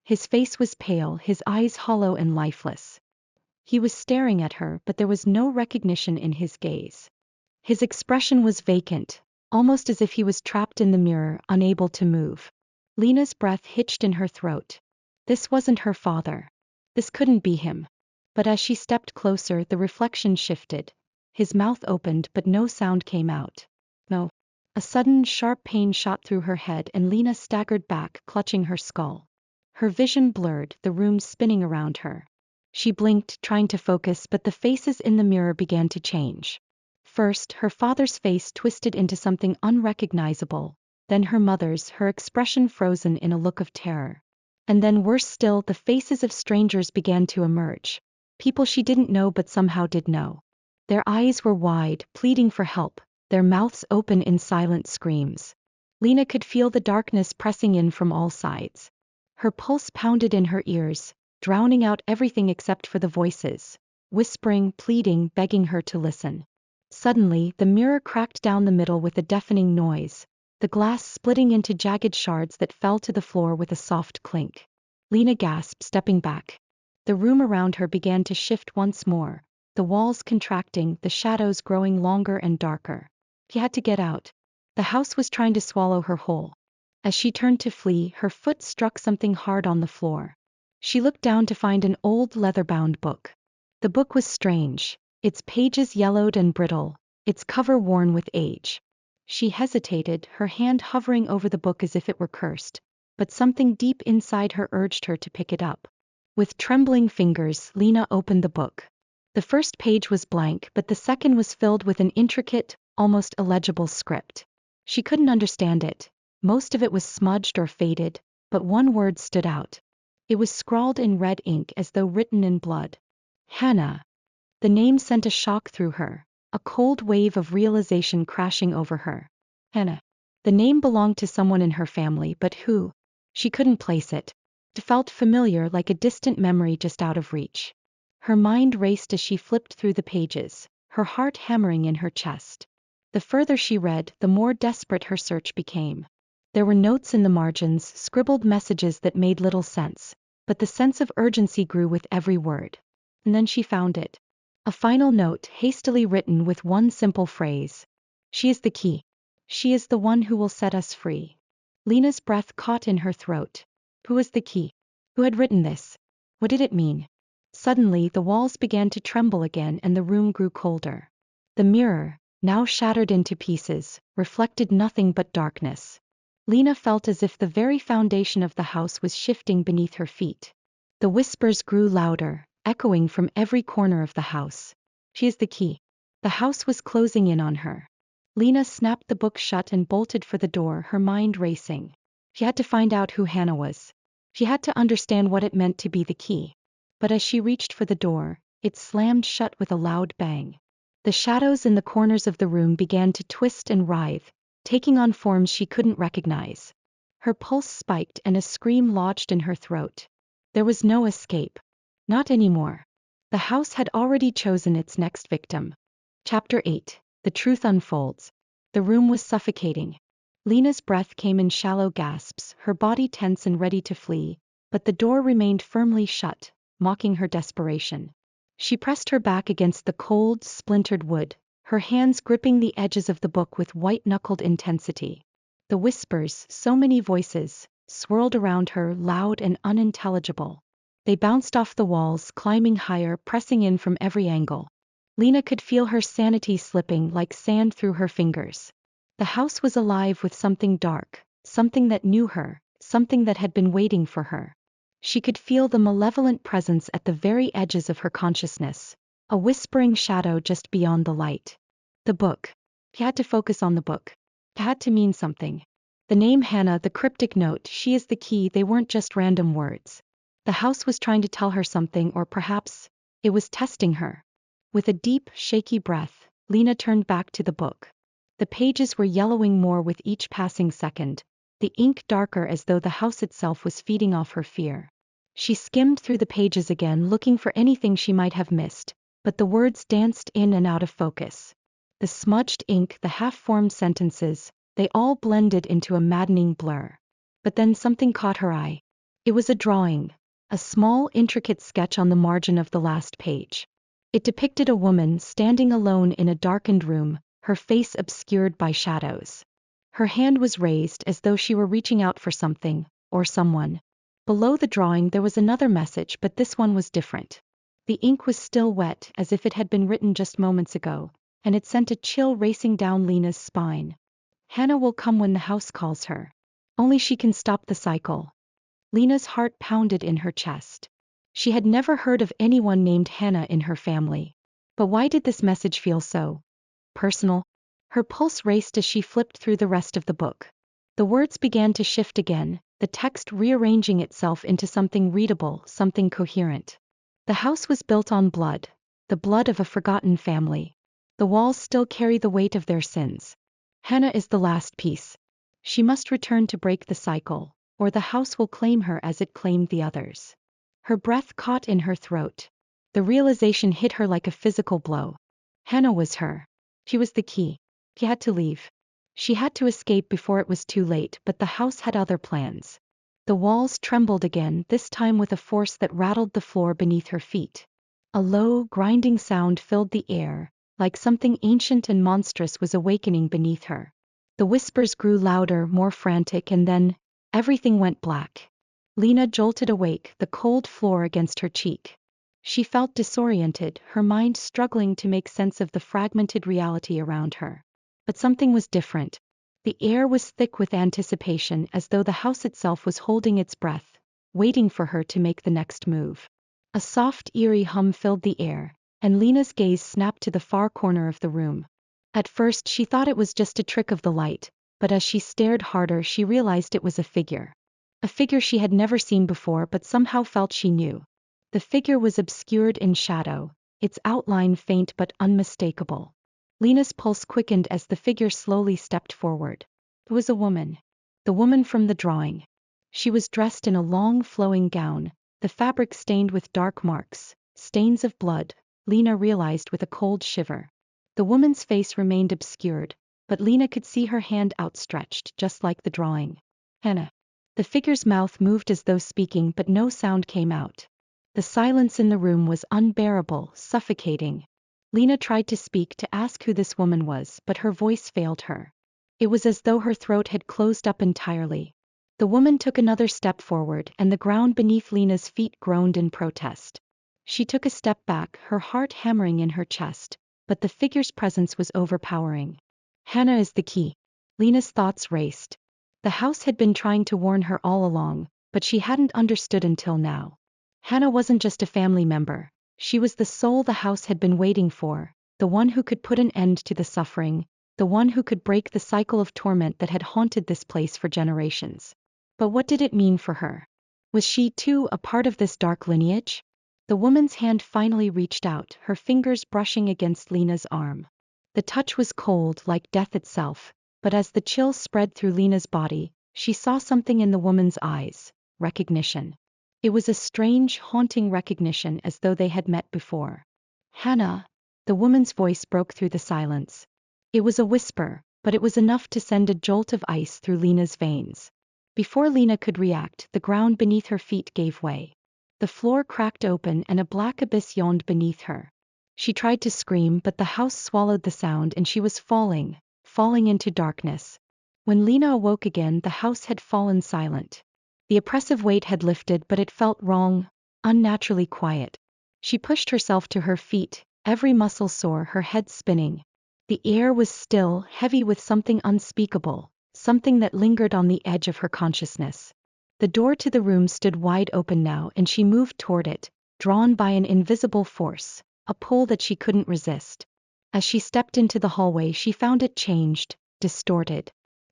Speaker 2: His face was pale, his eyes hollow and lifeless. He was staring at her, but there was no recognition in his gaze. His expression was vacant, almost as if he was trapped in the mirror, unable to move. Lena's breath hitched in her throat. This wasn't her father. This couldn't be him. But as she stepped closer, the reflection shifted. His mouth opened, but no sound came out. No. A sudden, sharp pain shot through her head, and Lena staggered back, clutching her skull. Her vision blurred, the room spinning around her. She blinked, trying to focus, but the faces in the mirror began to change. First, her father's face twisted into something unrecognizable, then her mother's, her expression frozen in a look of terror. And then, worse still, the faces of strangers began to emerge. People she didn't know but somehow did know. Their eyes were wide, pleading for help, their mouths open in silent screams. Lena could feel the darkness pressing in from all sides. Her pulse pounded in her ears, drowning out everything except for the voices, whispering, pleading, begging her to listen. Suddenly, the mirror cracked down the middle with a deafening noise, the glass splitting into jagged shards that fell to the floor with a soft clink. Lena gasped, stepping back. The room around her began to shift once more, the walls contracting, the shadows growing longer and darker. She had to get out. The house was trying to swallow her whole. As she turned to flee, her foot struck something hard on the floor. She looked down to find an old leather-bound book. The book was strange, its pages yellowed and brittle, its cover worn with age. She hesitated, her hand hovering over the book as if it were cursed, but something deep inside her urged her to pick it up. With trembling fingers, Lena opened the book. The first page was blank, but the second was filled with an intricate, almost illegible script. She couldn't understand it. Most of it was smudged or faded, but one word stood out. It was scrawled in red ink as though written in blood. Hannah. The name sent a shock through her, a cold wave of realization crashing over her. Hannah. The name belonged to someone in her family, but who? She couldn't place it. It felt familiar, like a distant memory just out of reach. Her mind raced as she flipped through the pages, her heart hammering in her chest. The further she read, the more desperate her search became. There were notes in the margins, scribbled messages that made little sense, but the sense of urgency grew with every word. And then she found it. A final note, hastily written with one simple phrase. She is the key. She is the one who will set us free. Lena's breath caught in her throat. Who was the key? Who had written this? What did it mean? Suddenly, the walls began to tremble again and the room grew colder. The mirror, now shattered into pieces, reflected nothing but darkness. Lena felt as if the very foundation of the house was shifting beneath her feet. The whispers grew louder, echoing from every corner of the house. She is the key. The house was closing in on her. Lena snapped the book shut and bolted for the door, her mind racing. She had to find out who Hannah was. She had to understand what it meant to be the key. But as she reached for the door, it slammed shut with a loud bang. The shadows in the corners of the room began to twist and writhe, taking on forms she couldn't recognize. Her pulse spiked and a scream lodged in her throat. There was no escape. Not anymore. The house had already chosen its next victim. Chapter 8. The truth unfolds. The room was suffocating. Lena's breath came in shallow gasps, her body tense and ready to flee, but the door remained firmly shut, mocking her desperation. She pressed her back against the cold, splintered wood, her hands gripping the edges of the book with white-knuckled intensity. The whispers, so many voices, swirled around her, loud and unintelligible. They bounced off the walls, climbing higher, pressing in from every angle. Lena could feel her sanity slipping like sand through her fingers. The house was alive with something dark, something that knew her, something that had been waiting for her. She could feel the malevolent presence at the very edges of her consciousness, a whispering shadow just beyond the light. The book. He had to focus on the book. It had to mean something. The name Hannah, the cryptic note, she is the key, they weren't just random words. The house was trying to tell her something, or perhaps it was testing her. With a deep, shaky breath, Lena turned back to the book. The pages were yellowing more with each passing second, the ink darker as though the house itself was feeding off her fear. She skimmed through the pages again, looking for anything she might have missed, but the words danced in and out of focus. The smudged ink, the half-formed sentences, they all blended into a maddening blur. But then something caught her eye. It was a drawing, a small, intricate sketch on the margin of the last page. It depicted a woman standing alone in a darkened room, her face obscured by shadows. Her hand was raised as though she were reaching out for something, or someone. Below the drawing there was another message, but this one was different. The ink was still wet, as if it had been written just moments ago, and it sent a chill racing down Lena's spine. Hannah will come when the house calls her. Only she can stop the cycle. Lena's heart pounded in her chest. She had never heard of anyone named Hannah in her family. But why did this message feel so personal? Her pulse raced as she flipped through the rest of the book. The words began to shift again, the text rearranging itself into something readable, something coherent. The house was built on blood, the blood of a forgotten family. The walls still carry the weight of their sins. Hannah is the last piece. She must return to break the cycle, or the house will claim her as it claimed the others. Her breath caught in her throat. The realization hit her like a physical blow. Hannah was her. She was the key. She had to leave. She had to escape before it was too late, but the house had other plans. The walls trembled again, this time with a force that rattled the floor beneath her feet. A low, grinding sound filled the air, like something ancient and monstrous was awakening beneath her. The whispers grew louder, more frantic, and then everything went black. Lena jolted awake, the cold floor against her cheek. She felt disoriented, her mind struggling to make sense of the fragmented reality around her. But something was different. The air was thick with anticipation, as though the house itself was holding its breath, waiting for her to make the next move. A soft, eerie hum filled the air, and Lena's gaze snapped to the far corner of the room. At first she thought it was just a trick of the light, but as she stared harder she realized it was a figure. A figure she had never seen before but somehow felt she knew. The figure was obscured in shadow, its outline faint but unmistakable. Lena's pulse quickened as the figure slowly stepped forward. It was a woman. The woman from the drawing. She was dressed in a long flowing gown, the fabric stained with dark marks, stains of blood, Lena realized with a cold shiver. The woman's face remained obscured, but Lena could see her hand outstretched just like the drawing. Hannah. The figure's mouth moved as though speaking, but no sound came out. The silence in the room was unbearable, suffocating. Lena tried to speak, to ask who this woman was, but her voice failed her. It was as though her throat had closed up entirely. The woman took another step forward, and the ground beneath Lena's feet groaned in protest. She took a step back, her heart hammering in her chest, but the figure's presence was overpowering. Hannah is the key. Lena's thoughts raced. The house had been trying to warn her all along, but she hadn't understood until now. Hannah wasn't just a family member. She was the soul the house had been waiting for, the one who could put an end to the suffering, the one who could break the cycle of torment that had haunted this place for generations. But what did it mean for her? Was she, too, a part of this dark lineage? The woman's hand finally reached out, her fingers brushing against Lena's arm. The touch was cold, like death itself, but as the chill spread through Lena's body, she saw something in the woman's eyes: recognition. It was a strange, haunting recognition, as though they had met before. Hannah. The woman's voice broke through the silence. It was a whisper, but it was enough to send a jolt of ice through Lena's veins. Before Lena could react, the ground beneath her feet gave way. The floor cracked open and a black abyss yawned beneath her. She tried to scream, but the house swallowed the sound and she was falling into darkness. When Lena awoke again, the house had fallen silent. The oppressive weight had lifted, but it felt wrong, unnaturally quiet. She pushed herself to her feet, every muscle sore, her head spinning. The air was still, heavy with something unspeakable, something that lingered on the edge of her consciousness. The door to the room stood wide open now, and she moved toward it, drawn by an invisible force, a pull that she couldn't resist. As she stepped into the hallway, she found it changed, distorted.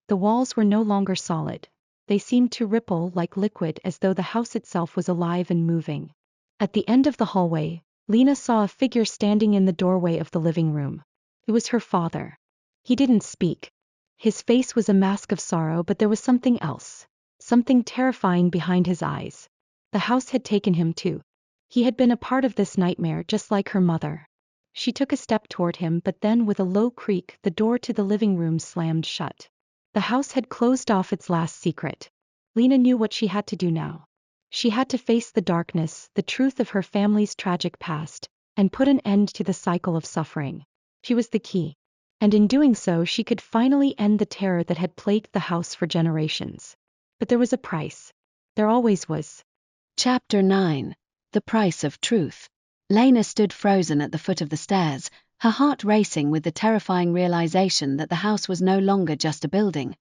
Speaker 2: The walls were no longer solid. They seemed to ripple like liquid, as though the house itself was alive and moving. At the end of the hallway, Lena saw a figure standing in the doorway of the living room. It was her father. He didn't speak. His face was a mask of sorrow, but there was something else, something terrifying behind his eyes. The house had taken him too. He had been a part of this nightmare, just like her mother. She took a step toward him, but then with a low creak, the door to the living room slammed shut. The house had closed off its last secret. Lena knew what she had to do now. She had to face the darkness, the truth of her family's tragic past, and put an end to the cycle of suffering. She was the key. And in doing so, she could finally end the terror that had plagued the house for generations. But there was a price. There always was.
Speaker 1: Chapter 9. The Price of Truth. Lena stood frozen at the foot of the stairs, her heart racing with the terrifying realization that the house was no longer just a building.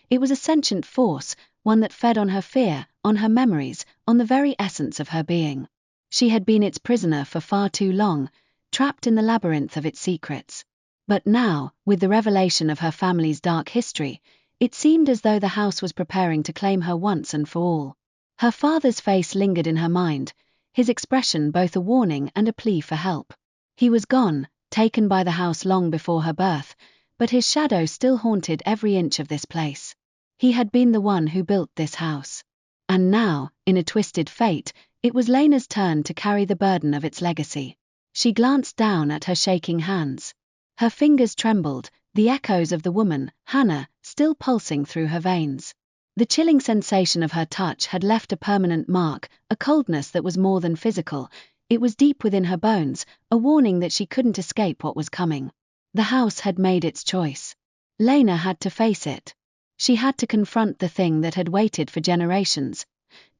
Speaker 1: It was a sentient force, one that fed on her fear, on her memories, on the very essence of her being. She had been its prisoner for far too long, trapped in the labyrinth of its secrets. But now, with the revelation of her family's dark history, it seemed as though the house was preparing to claim her once and for all. Her father's face lingered in her mind, his expression both a warning and a plea for help. He was gone, taken by the house long before her birth, but his shadow still haunted every inch of this place. He had been the one who built this house. And now, in a twisted fate, it was Lena's turn to carry the burden of its legacy. She glanced down at her shaking hands. Her fingers trembled, the echoes of the woman, Hannah, still pulsing through her veins. The chilling sensation of her touch had left a permanent mark, a coldness that was more than physical. It was deep within her bones, a warning that she couldn't escape what was coming. The house had made its choice. Lena had to face it. She had to confront the thing that had waited for generations,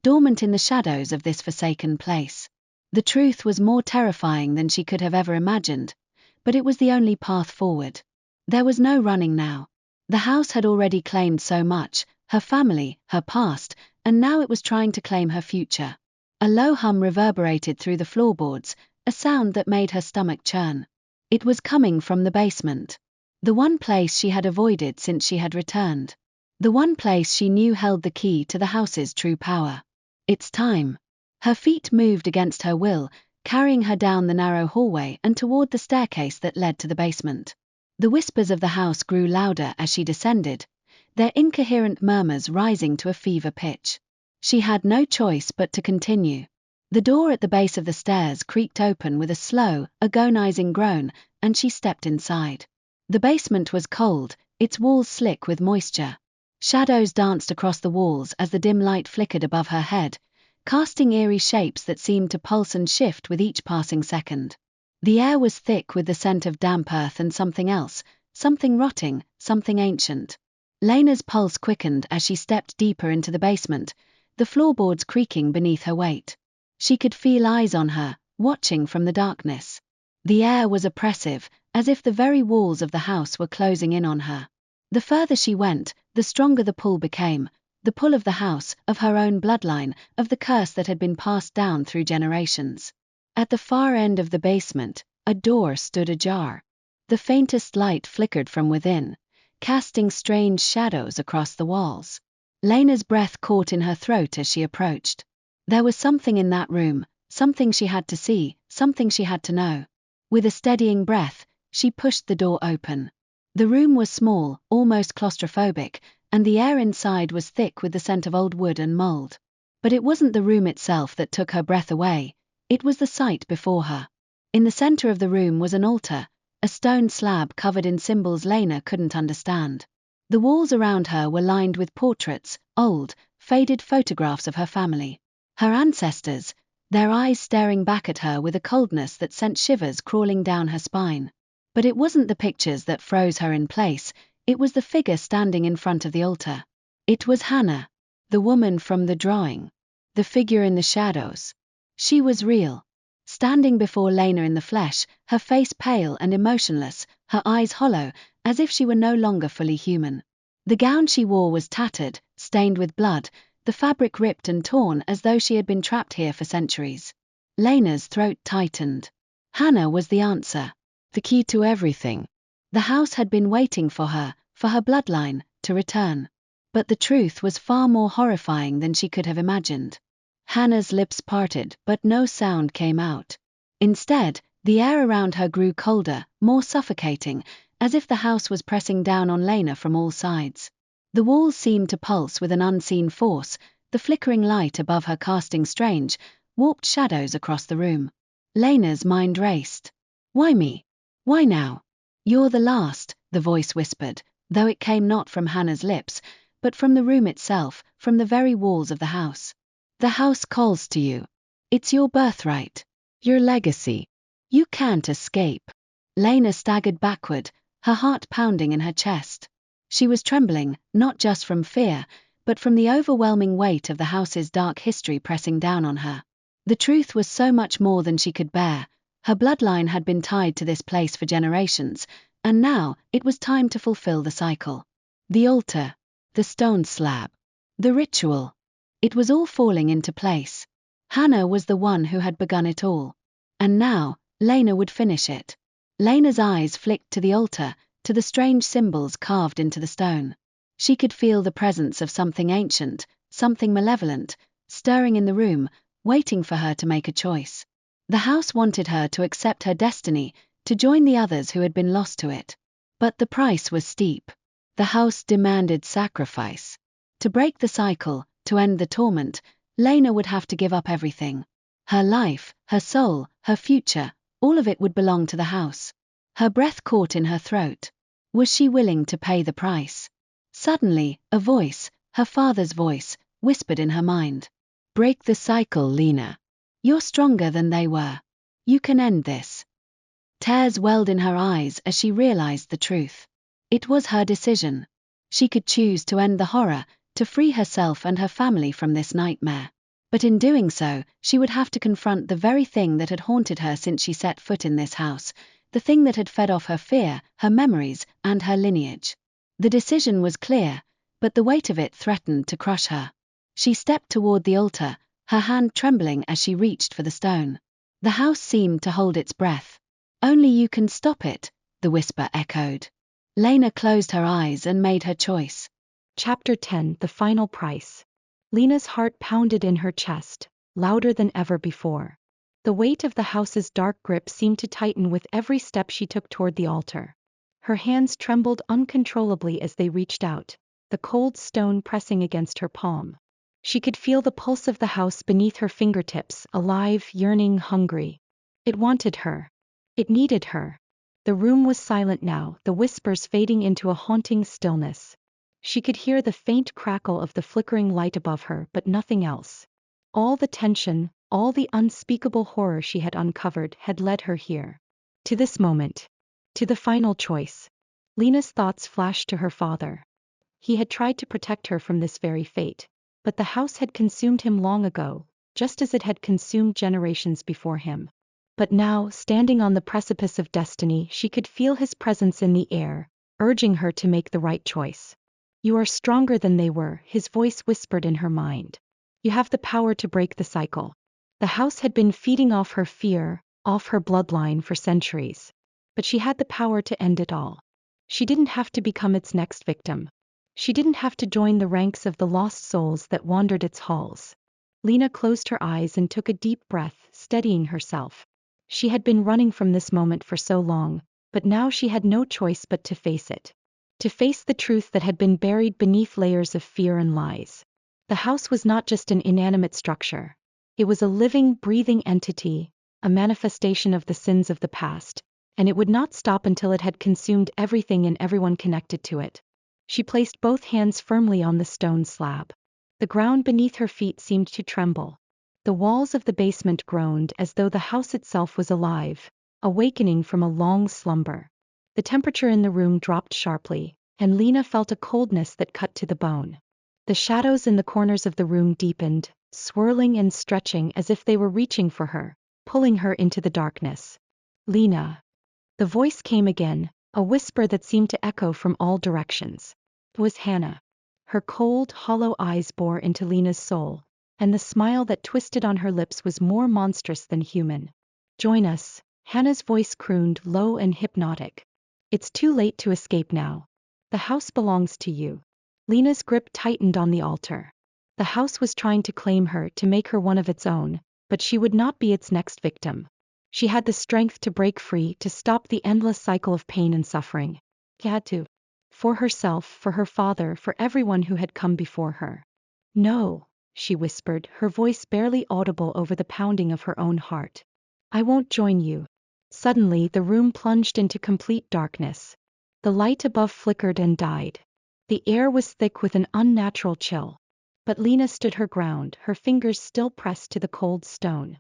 Speaker 1: dormant in the shadows of this forsaken place. The truth was more terrifying than she could have ever imagined, but it was the only path forward. There was no running now. The house had already claimed so much, her family, her past, and now it was trying to claim her future. A low hum reverberated through the floorboards, a sound that made her stomach churn. It was coming from the basement. The one place she had avoided since she had returned. The one place she knew held the key to the house's true power. It's time. Her feet moved against her will, carrying her down the narrow hallway and toward the staircase that led to the basement. The whispers of the house grew louder as she descended, their incoherent murmurs rising to a fever pitch. She had no choice but to continue. The door at the base of the stairs creaked open with a slow, agonizing groan, and she stepped inside. The basement was cold, its walls slick with moisture. Shadows danced across the walls as the dim light flickered above her head, casting eerie shapes that seemed to pulse and shift with each passing second. The air was thick with the scent of damp earth and something else, something rotting, something ancient. Lena's pulse quickened as she stepped deeper into the basement, the floorboards creaking beneath her weight. She could feel eyes on her, watching from the darkness. The air was oppressive, as if the very walls of the house were closing in on her. The further she went, the stronger the pull became, the pull of the house, of her own bloodline, of the curse that had been passed down through generations. At the far end of the basement, a door stood ajar. The faintest light flickered from within, casting strange shadows across the walls. Lena's breath caught in her throat as she approached. There was something in that room, something she had to see, something she had to know. With a steadying breath, she pushed the door open. The room was small, almost claustrophobic, and the air inside was thick with the scent of old wood and mold. But it wasn't the room itself that took her breath away, it was the sight before her. In the center of the room was an altar, a stone slab covered in symbols Lena couldn't understand. The walls around her were lined with portraits, old, faded photographs of her family. Her ancestors, their eyes staring back at her with a coldness that sent shivers crawling down her spine. But it wasn't the pictures that froze her in place, it was the figure standing in front of the altar. It was Hannah, the woman from the drawing, the figure in the shadows. She was real. Standing before Lena in the flesh, her face pale and emotionless, her eyes hollow, as if she were no longer fully human. The gown she wore was tattered, stained with blood, the fabric ripped and torn as though she had been trapped here for centuries. Lena's throat tightened. Hannah was the answer. The key to everything. The house had been waiting for her bloodline, to return. But the truth was far more horrifying than she could have imagined. Hannah's lips parted, but no sound came out. Instead, the air around her grew colder, more suffocating, as if the house was pressing down on Lena from all sides. The walls seemed to pulse with an unseen force, the flickering light above her casting strange, warped shadows across the room. Lena's mind raced. Why me? Why now? You're the last, the voice whispered, though it came not from Hannah's lips, but from the room itself, from the very walls of the house. The house calls to you. It's your birthright. Your legacy. You can't escape. Lena staggered backward, her heart pounding in her chest. She was trembling, not just from fear, but from the overwhelming weight of the house's dark history pressing down on her. The truth was so much more than she could bear. Her bloodline had been tied to this place for generations, and now it was time to fulfill the cycle. The altar, the stone slab, the ritual. It was all falling into place. Hannah was the one who had begun it all. And now, Lena would finish it. Lena's eyes flicked to the altar, to the strange symbols carved into the stone. She could feel the presence of something ancient, something malevolent, stirring in the room, waiting for her to make a choice. The house wanted her to accept her destiny, to join the others who had been lost to it. But the price was steep. The house demanded sacrifice. To break the cycle, to end the torment, Lena would have to give up everything. Her life, her soul, her future, all of it would belong to the house. Her breath caught in her throat. Was she willing to pay the price? Suddenly, a voice, her father's voice, whispered in her mind. Break the cycle, Lena. You're stronger than they were. You can end this. Tears welled in her eyes as she realized the truth. It was her decision. She could choose to end the horror, to free herself and her family from this nightmare. But in doing so, she would have to confront the very thing that had haunted her since she set foot in this house, the thing that had fed off her fear, her memories, and her lineage. The decision was clear, but the weight of it threatened to crush her. She stepped toward the altar, her hand trembling as she reached for the stone. The house seemed to hold its breath. Only you can stop it, the whisper echoed. Lena closed her eyes and made her choice.
Speaker 2: Chapter 10: The Final Price. Lena's heart pounded in her chest, louder than ever before. The weight of the house's dark grip seemed to tighten with every step she took toward the altar. Her hands trembled uncontrollably as they reached out, the cold stone pressing against her palm. She could feel the pulse of the house beneath her fingertips, alive, yearning, hungry. It wanted her. It needed her. The room was silent now, the whispers fading into a haunting stillness. She could hear the faint crackle of the flickering light above her, but nothing else. All the tension, all the unspeakable horror she had uncovered had led her here. To this moment. To the final choice. Lena's thoughts flashed to her father. He had tried to protect her from this very fate, but the house had consumed him long ago, just as it had consumed generations before him. But now, standing on the precipice of destiny, she could feel his presence in the air, urging her to make the right choice. You are stronger than they were, his voice whispered in her mind. You have the power to break the cycle. The house had been feeding off her fear, off her bloodline for centuries. But she had the power to end it all. She didn't have to become its next victim. She didn't have to join the ranks of the lost souls that wandered its halls. Lena closed her eyes and took a deep breath, steadying herself. She had been running from this moment for so long, but now she had no choice but to face it. To face the truth that had been buried beneath layers of fear and lies. The house was not just an inanimate structure. It was a living, breathing entity, a manifestation of the sins of the past, and it would not stop until it had consumed everything and everyone connected to it. She placed both hands firmly on the stone slab. The ground beneath her feet seemed to tremble. The walls of the basement groaned as though the house itself was alive, awakening from a long slumber. The temperature in the room dropped sharply, and Lena felt a coldness that cut to the bone. The shadows in the corners of the room deepened, swirling and stretching as if they were reaching for her, pulling her into the darkness. Lena. The voice came again, a whisper that seemed to echo from all directions. It was Hannah. Her cold, hollow eyes bore into Lena's soul, and the smile that twisted on her lips was more monstrous than human. Join us, Hannah's voice crooned, low and hypnotic. It's too late to escape now. The house belongs to you. Lena's grip tightened on the altar. The house was trying to claim her, to make her one of its own, but she would not be its next victim. She had the strength to break free, to stop the endless cycle of pain and suffering. She had to. For herself, for her father, for everyone who had come before her. No, she whispered, her voice barely audible over the pounding of her own heart. I won't join you. Suddenly, the room plunged into complete darkness. The light above flickered and died. The air was thick with an unnatural chill. But Lena stood her ground, her fingers still pressed to the cold stone.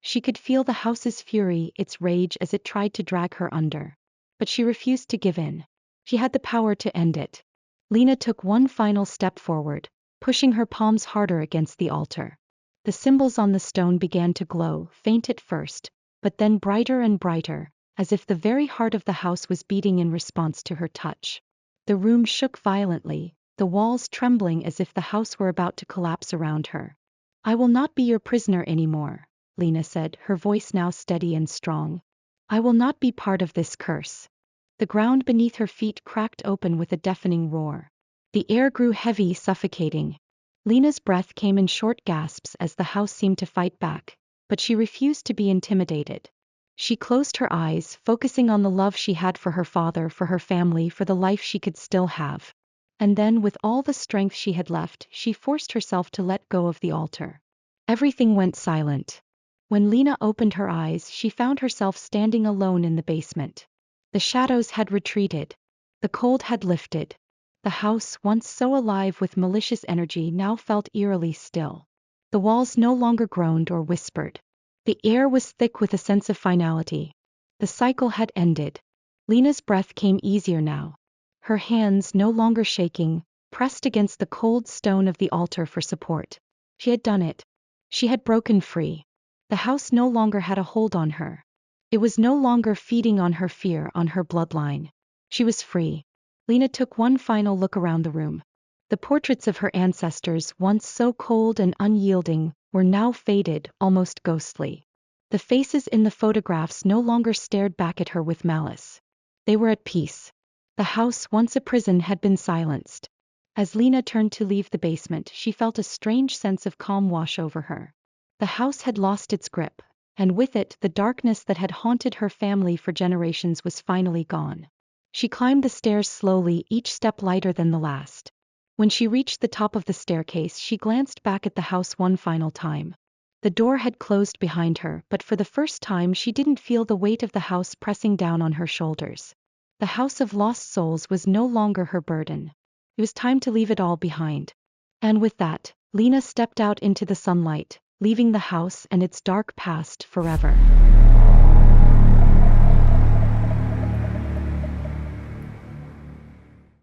Speaker 2: She could feel the house's fury, its rage as it tried to drag her under. But she refused to give in. She had the power to end it. Lena took one final step forward, pushing her palms harder against the altar. The symbols on the stone began to glow, faint at first, but then brighter and brighter, as if the very heart of the house was beating in response to her touch. The room shook violently, the walls trembling as if the house were about to collapse around her. I will not be your prisoner anymore, Lena said, her voice now steady and strong. I will not be part of this curse. The ground beneath her feet cracked open with a deafening roar. The air grew heavy, suffocating. Lena's breath came in short gasps as the house seemed to fight back, but she refused to be intimidated. She closed her eyes, focusing on the love she had for her father, for her family, for the life she could still have. And then, with all the strength she had left, she forced herself to let go of the altar. Everything went silent. When Lena opened her eyes, she found herself standing alone in the basement. The shadows had retreated. The cold had lifted. The house, once so alive with malicious energy, now felt eerily still. The walls no longer groaned or whispered. The air was thick with a sense of finality. The cycle had ended. Lena's breath came easier now. Her hands, no longer shaking, pressed against the cold stone of the altar for support. She had done it. She had broken free. The house no longer had a hold on her. It was no longer feeding on her fear, on her bloodline. She was free. Lena took one final look around the room. The portraits of her ancestors, once so cold and unyielding, were now faded, almost ghostly. The faces in the photographs no longer stared back at her with malice. They were at peace. The house, once a prison, had been silenced. As Lena turned to leave the basement, she felt a strange sense of calm wash over her. The house had lost its grip, and with it, the darkness that had haunted her family for generations was finally gone. She climbed the stairs slowly, each step lighter than the last. When she reached the top of the staircase, she glanced back at the house one final time. The door had closed behind her, but for the first time she didn't feel the weight of the house pressing down on her shoulders. The house of lost souls was no longer her burden. It was time to leave it all behind. And with that, Lena stepped out into the sunlight, leaving the house and its dark past forever.